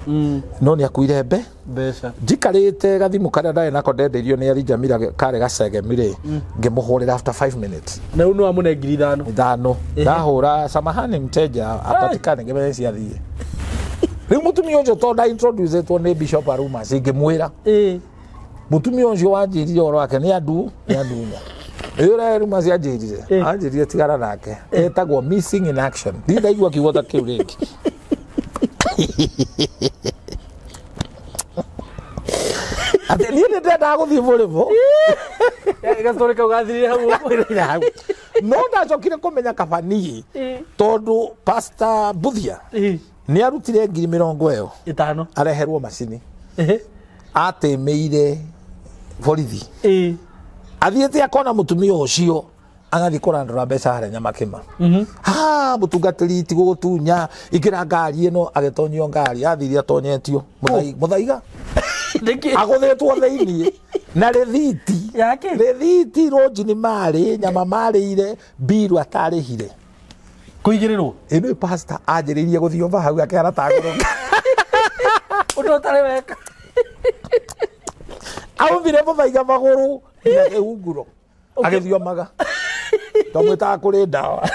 no ni akuire mbeca njikarite gathimu karia ndari nako ndenderio ni arinjamira kare gacege mire ngimuhurira after 5 minutes na uno amunengiri ithano ndahura samahani mteja apatikane ngemenya ciathie riu mutumia unjo to nda introduce to ni Bishop Aruma ngimwira mutumia unjo wanjirire oro wake ni andunya Ira Aruma anjirire tigara nake etagwo missing in action ndiraigua kiugo kiu ringi ate ni ndenda guthii buribo gastori ka gathirire hau no ndacokire kumenya kabani tondu Pastor Buthia ni arutire 50,000 areherwo macini atemeire borithi athiete akona mutumia ucio agathi kurandura mbeca hare nyamakima mutungatiri ti gutunya igira ngari ino agitonyio ngari athiria tonyetio muthaiga aguthetwo thiini na rethiti roji ni mari nyama marire biru atarihire kuigirirwo ino pastor anjiririe guthiomba hau akera tagoro undo tare weka aumbire muthaiga maguru ina keunguro agithiomaga tomwita kuri ndawa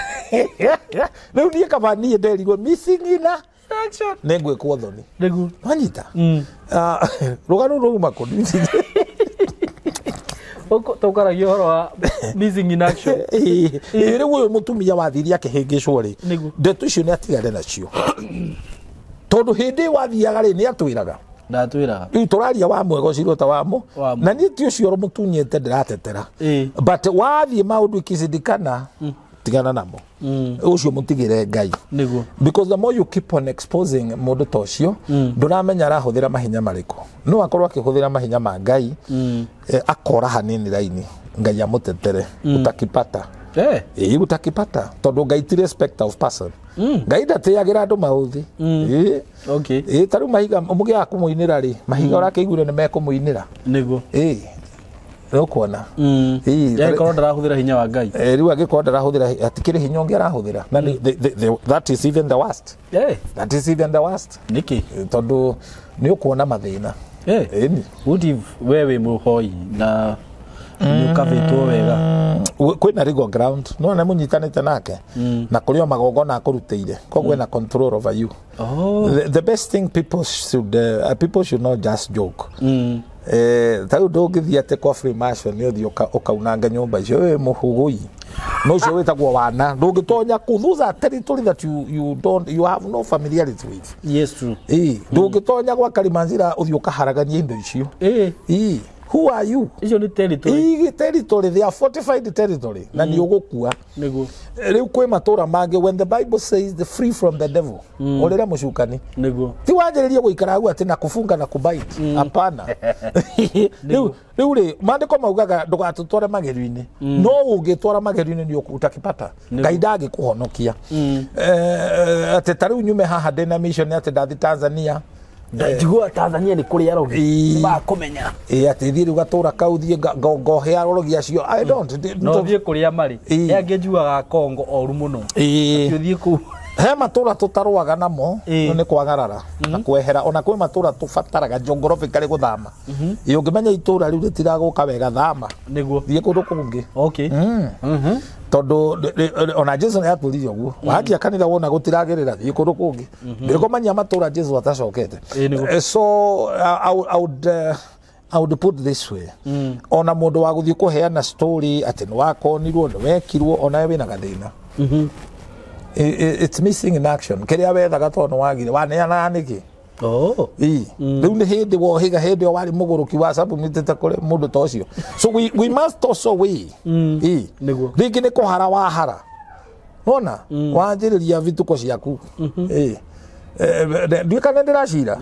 riu nie kabani nderirwo missing in action nengwikwo thoni niguo wanyita ruganu ruma kunditi tokaragia horo wa missing in action riu uyu mutumia wathiria kihingicwo ri ndeto icio ni atigare nacio tondu hindi wathiaga ri ni atwiraga ndatwiraga riu turaria wa mwego ciro ta wamo na ni ti ucio mutunyete ndiratetera but wathie maundu ikizindikana tigana namo ucio mutigire Ngai niguo because the more you keep on exposing mundu ta ucio nduramenya arahuthira mahinya mariko no akorwo akihuthira mahinya ma Ngai akora hanini raini Ngai amutetere utakipata utakipata tondu Ngai ti respect of person Ngai ndateagira andu mauthi okay taru mahiga mugia kumuinira ri mahiga urakeigure ni mekumuinira niguo ukuona korwo ndarahuthira hinya wa Ngai riu agikorwo ndarahuthira atikiri hinya ungi arahuthira na that is even the worst that is even the worst niki tondu ni ukuona mathina what if wewe muhoi na ukavitwo wega kwina legal ground no na munyitanite nake na kurio magogona akurutire kogwe na control over you the best thing people should not just joke tau ndungithia te kwa free marshal ni uthi ukaunanga nyumba icio we muhugui no cio witagwo wana ndungitonya kuthuza territory that you have no familiarity with yes true ndungitonya gwa Kalimanzira uthi ukaharagania indo icio who are you icio ni territory territory they are fortified territory na ni ugukua niguo riu kwi matura mangi when the Bible says the free from the devil orira mucukani niguo ti wanjiririe guikara hu ati na kufunga na kubite hapana riu ri mandiko maugaga ndugatutware mageru-ini no ungitwara mageru-ini ni utakipata Ngai ndagikuhonokia ati tariu nyume haha ndina mission ati ndathi Tanzania njigua Tanzania ni kuri arogi ba kumenya ati thiri ugatura kauthie ngohe arogi acio I don't no thie kuri amari angejuaga Kongo oru muno thie ku he matura tutarwaga namo ni kwagarara na kwehera ona kwi matura tufataraga geographically guthama ungimenya itura riu ritiraguka wega thama niguo thie kundu kungi okay tondu ona Jesu nĩatwĩrire ũguo wakia kanitha wona gũtiragĩrĩra thiĩ kũndũ kũngĩ ndĩrĩkũmenya matũra Jesu atacokete so I would put this way ona mũndũ wa gũthiĩ kũheana story atĩ nĩ wakonirwo nĩ wekirwo ona wĩna gathĩna it's missing in action kĩrĩa wethaga tondũ wagire waneana nĩkĩ riu nĩ hĩndĩ wohĩga hĩndĩ o warĩ mũgũrũki wa submitĩte kũrĩ mũndũ ta ũcio so we must also weigh rĩngĩ nĩ kũhara wahara wona wanjĩrĩria vituko ciaku ndiũĩ kana ndĩracira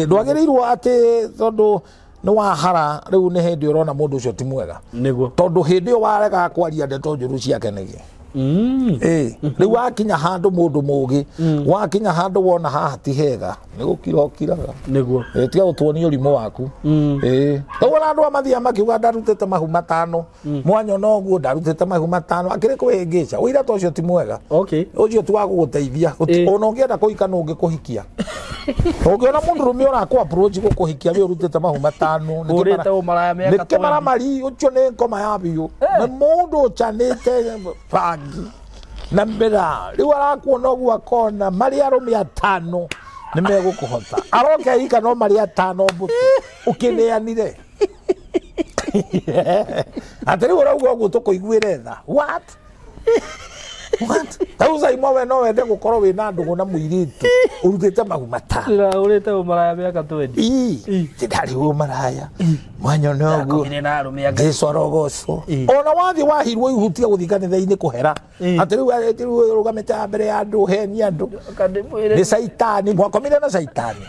ndwagĩrĩirwo atĩ tondũ nĩ wahara rĩu nĩ hĩndĩ ũrona mũndũ ũcio ti mwega tondũ hĩndĩ ĩyo warega kwaria ndeto njũru ciake nĩgĩ riu wakinya handu mundu mugi wakinya handu wona haha ti hega ni gukira ukiraga niguo tiga gutuonia urimu waku tawona andu amathia makiuga ndarutite mahu matano mwanya noguo ndarutite mahu matano akire kuhingica wira to cio ti mwega ucio tu wa guguteithia ona ungienda kuikana ungikuhikia ungiona mundu rumi ora ku approach gukuhikia we urutite mahu matano urite umaraya miaka to mara mari ucio ni ngoma ya biu na mundu chanite pangi na Mbera riu arakuona uguo akona mari arumi atano ni megukuhota aroke ika no mari atano mbutu ukineanire atari ora uguo tukuiguire tha what tauza imwe we no wende gukorwo wina ndungu na muiritu urutite mahu matano urite umaraya miaka 20 ndari umaraya mwanya noguo ngisorogoco ona wathi wahirwo ihutia guthikanitha-ini kuhera atari rugamite mbere ya andu heni andu ni saitani mwakomire na saitani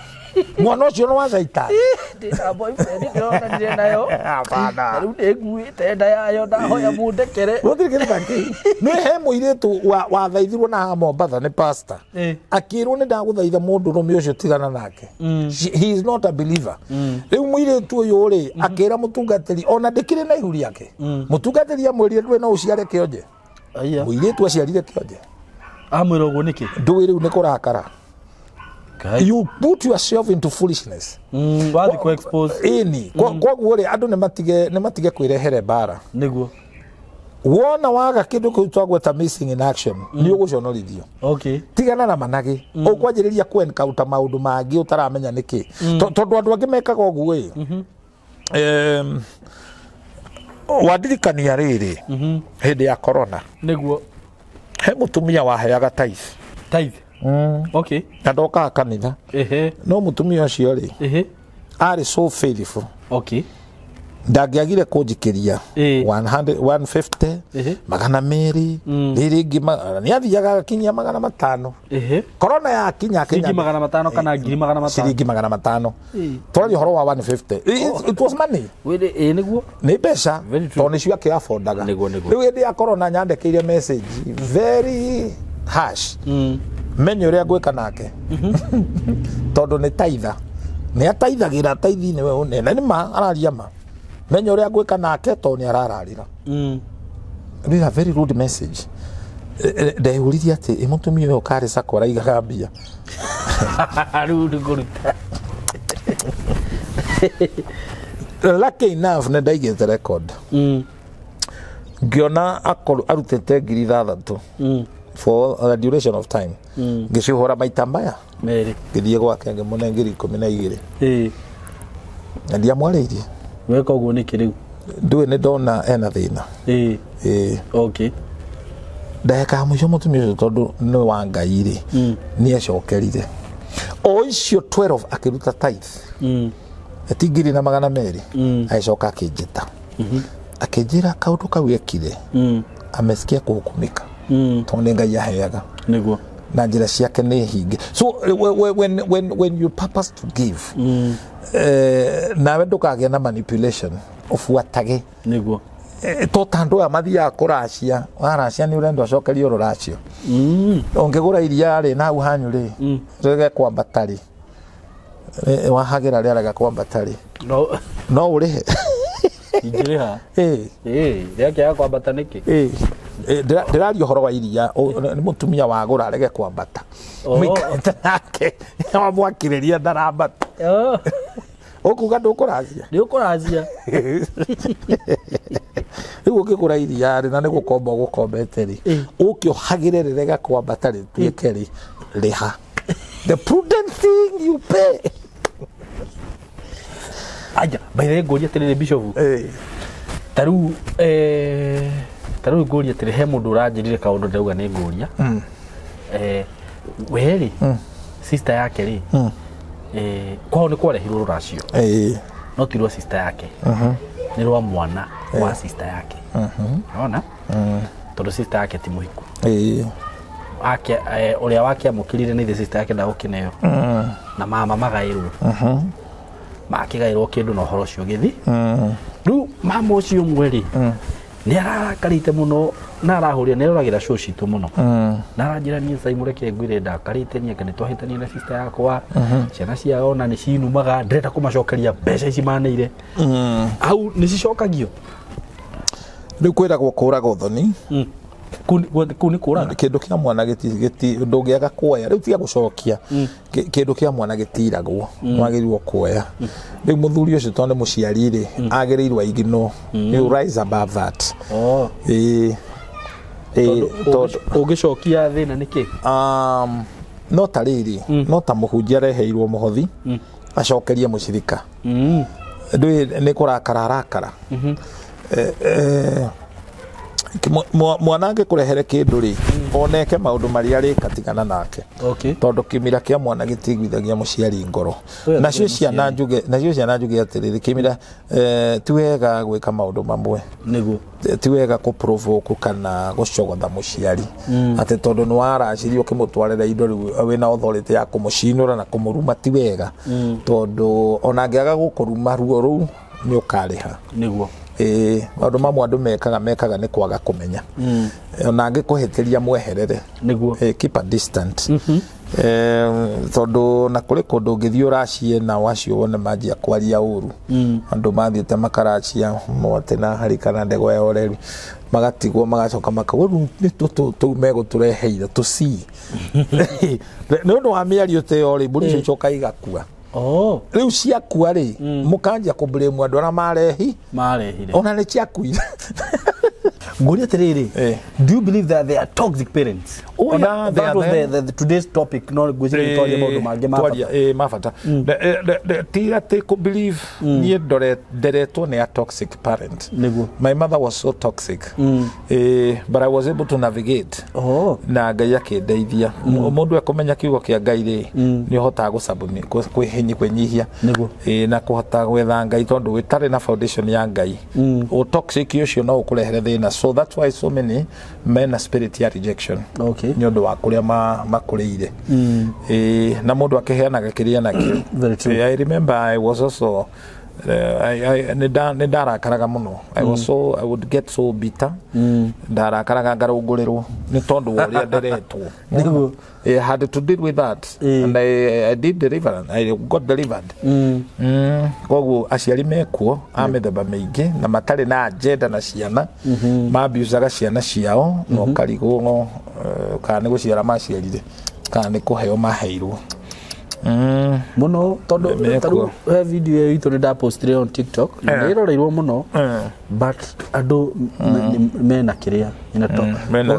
mwana ucio no wa saitani ndina boyfriend ndona ndire nayo apana riu ndiguite nda yayo ndahoya mundekere muthikire baki ni he muiritu wa thaithirwo na Mombatha ni pastor akirwo ni ndaguthaitha mundu rumi ucio tigana nake he is not a believer riu muiritu uyu ri akira mutungatiri ona ndikire na ihuri yake mutungatiri amwirire ndwe no uciare kionje muiritu aciarire kionje amwira uguo niki ndwi riu ni kurakara. You put yourself into foolishness. Wathi ku expose ini kwa guore andu ne matige kwirehere Mbara niguo wona waga kindu kiu twagweta missing in action ni uguconorithio tigana na managi ukwanjiriria ku encounter maundu mangi utaramenya niki tondu andu angi mekaga uguo wadirikania riri hindi ya corona niguo he mutumia waheaga tithe Nadoka kanitha no mutumia ucio ri ari so faithful ndagiagire kunjikiria 100 150 magana meri riringi ni athiaga gakinyia magana 500 corona ya kinya Kenya magana 500 kana ngiri magana 500 ciringi magana 500 twari horo wa 150 it was money wede niguo ni mbeca to ni cio ake afondaga riu hindi ya corona nyandekeire message very harsh menyo uria gwika nake tondu ni taitha ni ataithagira taithi-ini we unene ni ma araria ma menyo uria gwika nake to ni arararira it is a very rude message ndehuririe ati imutumia uyu kari sakora igaga mbia rude kuruta lucky enough ne ndaigite record ngiona arutete ngiri 6 for a duration of time ngicihora maita maya meri ngithie gwake ngimune ngiri 12 na ndiamwariirie weka uguo niki riu ndui ni ndona ena thina ndeka muico mutumia ucio tondu ni wa Ngai ri ni acokerire o icio 12 akiruta tithe atingiri na magana meri aicoka akinjita akinjira kaundu kau ekire amesikia kuhukumika tondu Ngai aheaga niguo na njira ciake ni hinge so when you purpose to give nawe ndukagia na manipulation ufuatage niguo to tandu amathia kuracia waracia ni urendo acokerio ruracio ungigura iria ri na au hanyu ri rege kwambatari wahagira rega kwambatari no urihe injiriha reke ya kwambata niki ndirario horo wa iria ni mutumia wagura rege kwambata mwikate nake wamwakiriria ndarambata ukuga ndukurazia ni ukurazia riu ukigura iria ri na ni gukomba gukombete ri ukiohagire rega kwambata ri tuike ri riha the prudent thing you pay aja baire ngoria tirire bishop taru ngoria tiri he mundu uranjirire kaundu ndauga ni ngoria weri sister yake ri kwao ni kwarehirwo ruracio no tirwo sister yake ni rwa mwana wa sister yake ona tondu sister yake ti muhiku ake uria wake amukirire ni sister yake ndagukineo na mama magairwo makigairwo kindu no horo cio githi riu mama ucio mweri ni arakarite muno na arahuria ni roragira show citu muno na aranjira ni SYMO reke ngwire ndakarite ni ngene twahitania na sister yakwa ciana ciao na ni cinumaga ndirenda kumacokeria mbeca ici maneire au ni cicokagio riu kwiragwo kuraga uthoni kuni kuraga kindu kia mwana giti ndungiaga kuoya riu tiga gucokia kindu kia mwana gitiragwo mwagirirwo kuoya riu muthuri ucio tonde muciari ri agirirwo igino you rise above that ugicokia thina niki no tariri no ta muhunjia reheirwo muhothi acokerie mucirika ndu ni kurakara mwanange kurehere kindu ri oneke maundu maria ari katigana nake tondu kimira kia mwana gitigwithagia muciari ngoro nacio ciana njuge atiriri kimira tiwega gwika maundu mamwe niguo tiwega ku provoke kana gucogotha muciari ati tondu ni waracirio kimutwarira indo riu wina authority ya kumucinura na kumuruma tiwega tondu onangiaga gukuruma ruo ru ni ukariha niguo maundu mamwe andu mekaga ni kwaga kumenya ona angikuhitiria mweherere niguo keep a distant tondu na kuri kundu ngithii uracie na wacio wone manjia kwaria uru andu mathiete makaracia mote na harikana ndego ya oreru magatigwo magacoka makauru ni tu megutureheire tuci ni undu wa miario te ori mburi coka igakua riu ciakua ri mukanjia kublame andu ara marehire ona ni ciakuire Ngoria terere do you believe that they are toxic parents that was the today's topic no gwicira twaria maundu mangi mafata tira te ko believe ni nderetwo ni a toxic parent my mother was so toxic but I was able to navigate na Ngai akindeithia mundu akomenya kiugo kia Ngai ri ni hota gucabuni kwihinyi kwenyihia na kuhota gwetha Ngai tondu witare na foundation ya Ngai o toxic ucio no ukurehere thina so that's why so many men are spirit ya rejection ni undu wa kuria makureire na mundu akiheanaga kiria nakio I remember I was also ndarakaraga muno I would get so bitter ndarakaraga ngarungurirwo ni tondu wa uria nderetwo I had to deal with that and I did deliver I got delivered koguo aciari mekuo amethemba maingi na matari na agenda na ciana mabiusaga ciana ciao no karigwo kana guciara maciarire kana kuheo maheirwo muno tondu taru video yitu nda postire on TikTok na iroreirwo muno but andu mena kiria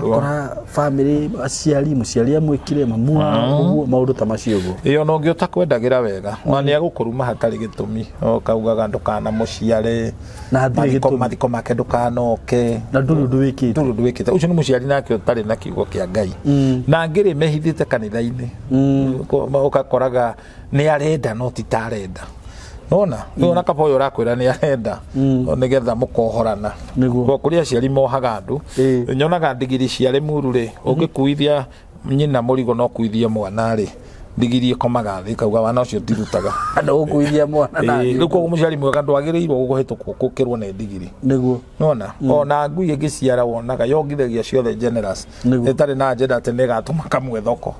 kora family aciari muciari amwikire mamua uguo maundu ta macio uguo iyo no ngio takwendagira wega wani agukuruma hatari gitumi kaugaga ndukana muciare na mathiko make ndukanoke na nduru wikite ucio ni muciari nake utari na kiugo kia Ngai na ngiri mehithite kanitha-ini ukakoraga ni arenda no titarenda nona kapa uyu rakwira ni arenda nigetha mukohorana kwa kuria ciari mohaga andu nyonaga ndigiri ciari muru ri ungikuithia nyina murigo no kuithia mwana ri ndigiri komaga thi kauga wana ucio ndirutaga andu ukuithia mwana na riu kwa muciari mwega ndwagirirwo guhitũkwo kukirwo ni ndigiri niguo nona ona ngui ngiciara wonaga yongithagia ciothe generous itari na agenda ati nigatuma kamwe thoko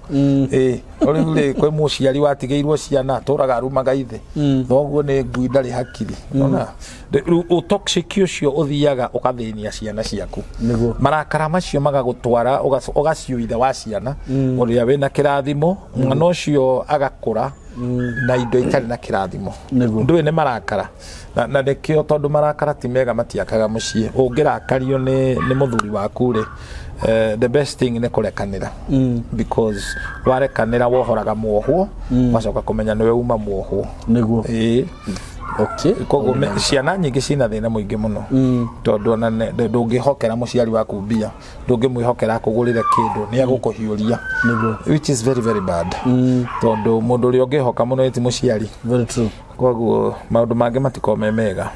riu ri kwi muciari watigeirwo ciana turaga rumaga ithe thoguo ni ngui ndari hakiri nona riu toxic ucio uthiaga ukathinia ciana ciaku marakara macio magagutwara ugaciuitha wa ciana uria wina kirathimo mwana ucio agakura na indo itari na kirathimo ndu ni marakara na nikio tondu marakara ti mega matiakaga mucie ungirakario ni muthuri waku ri the best thing ni kurekanira because warekanira wohoraga mwohwo wacoka kumenya niwe uma mwohwo niguo koguo ciana nyingi cina thina muingi muno tondu ona ndungihokera muciari waku mbia ndungimwihokera kugurire kindu ni agukuhiuria which is very very bad tondu mundu uri ungihoka muno eti muciari very true koguo maundu mangi matikome mega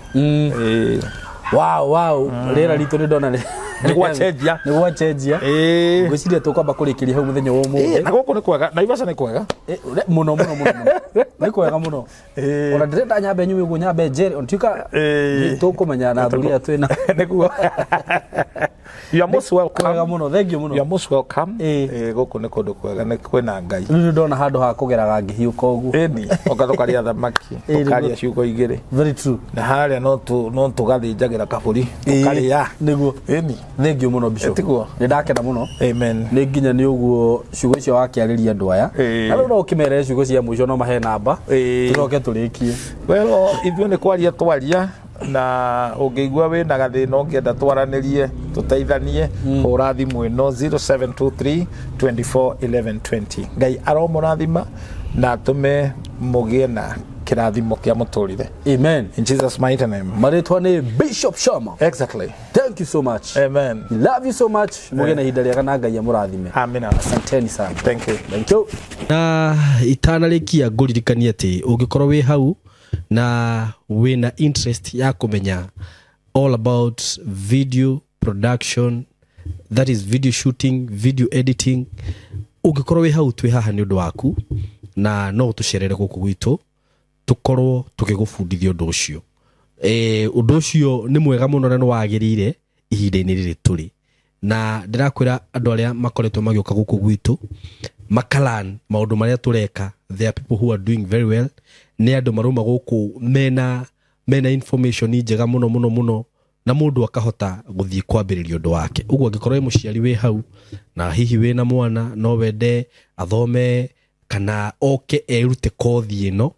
wow rera ritu ni ndona ni gwachenjia ngwiciria tukwamba kurikiria hau muthenya wa umuthi na guku ni kwega Naivasha ni kwega muno ni kwega muno ona ndirenda nyambe nyume guo nyambe njeri ontuika tukumenya na thuria twina niguo you are most welcome muno thank you muno you are most welcome guku ni kundu kwega ni kwina ngai ni ndona handu ha kugeraga ngihiuka ugu eni okarukaria thamaki ukaria ciugo igiri very true na haria no tugathinjagira kaburi ukaria niguo eni thank you muno bishop ni ndakena muno amen ni nginya ni uguo ciugo icio wakiariria andu aya na riu no ukimere ciugo cia mwisho no mahe namba turoke turikie well ithio ni kwaria twaria na ungeigua wina gathina ungienda twaranirie tuteithanie hura thimu ino 0723 24 11 20 ngai aromurathima na tume mugie na kirathimo kia muturire amen in Jesus mighty name maritwa ni Bishop Shamah exactly thank you so much amen we love you so much mugie na hinda riega na ngai amurathime amen asanteni sana thank you na itanarikia nguririkania ati ungikorwo wi hau na wina interest ya kumenya all about video production, that is video shooting, video editing, ungikorwo wi hau twi haha ni undu waku na no tucerere guku gwitu tukorwo tukigufundithia undu ucio undu ucio ni mwega muno na no wagirire ihinda-ini riri turi na ndirakwira andu aria makoretwo magioka guku gwitu makalan maundu maria tureka. There are people who are doing very well. Ni andu maruma guku mena information njega muno na mundu akahota guthii kwambiriria undu wake. Uguo angikorwo muciari wi hau na hihi wi na mwana no wende athome kana oke erute kothi ino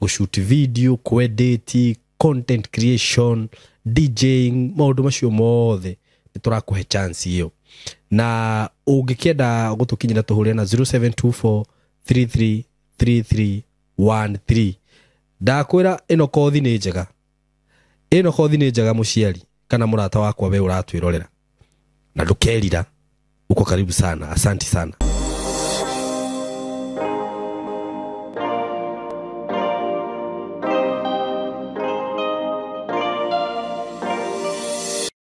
gushoot video, edit, content creation, DJing, maundu macio mothe niturakuhe chance iyo. Na ungikienda gutukinyira tuhuria na 0724 333313. Ndakwira ino kothi ni njega. Ino kothi ni njega muciari kana murata wakwa we uratwirorera. Na ndukerira uko karibu sana. Asante sana.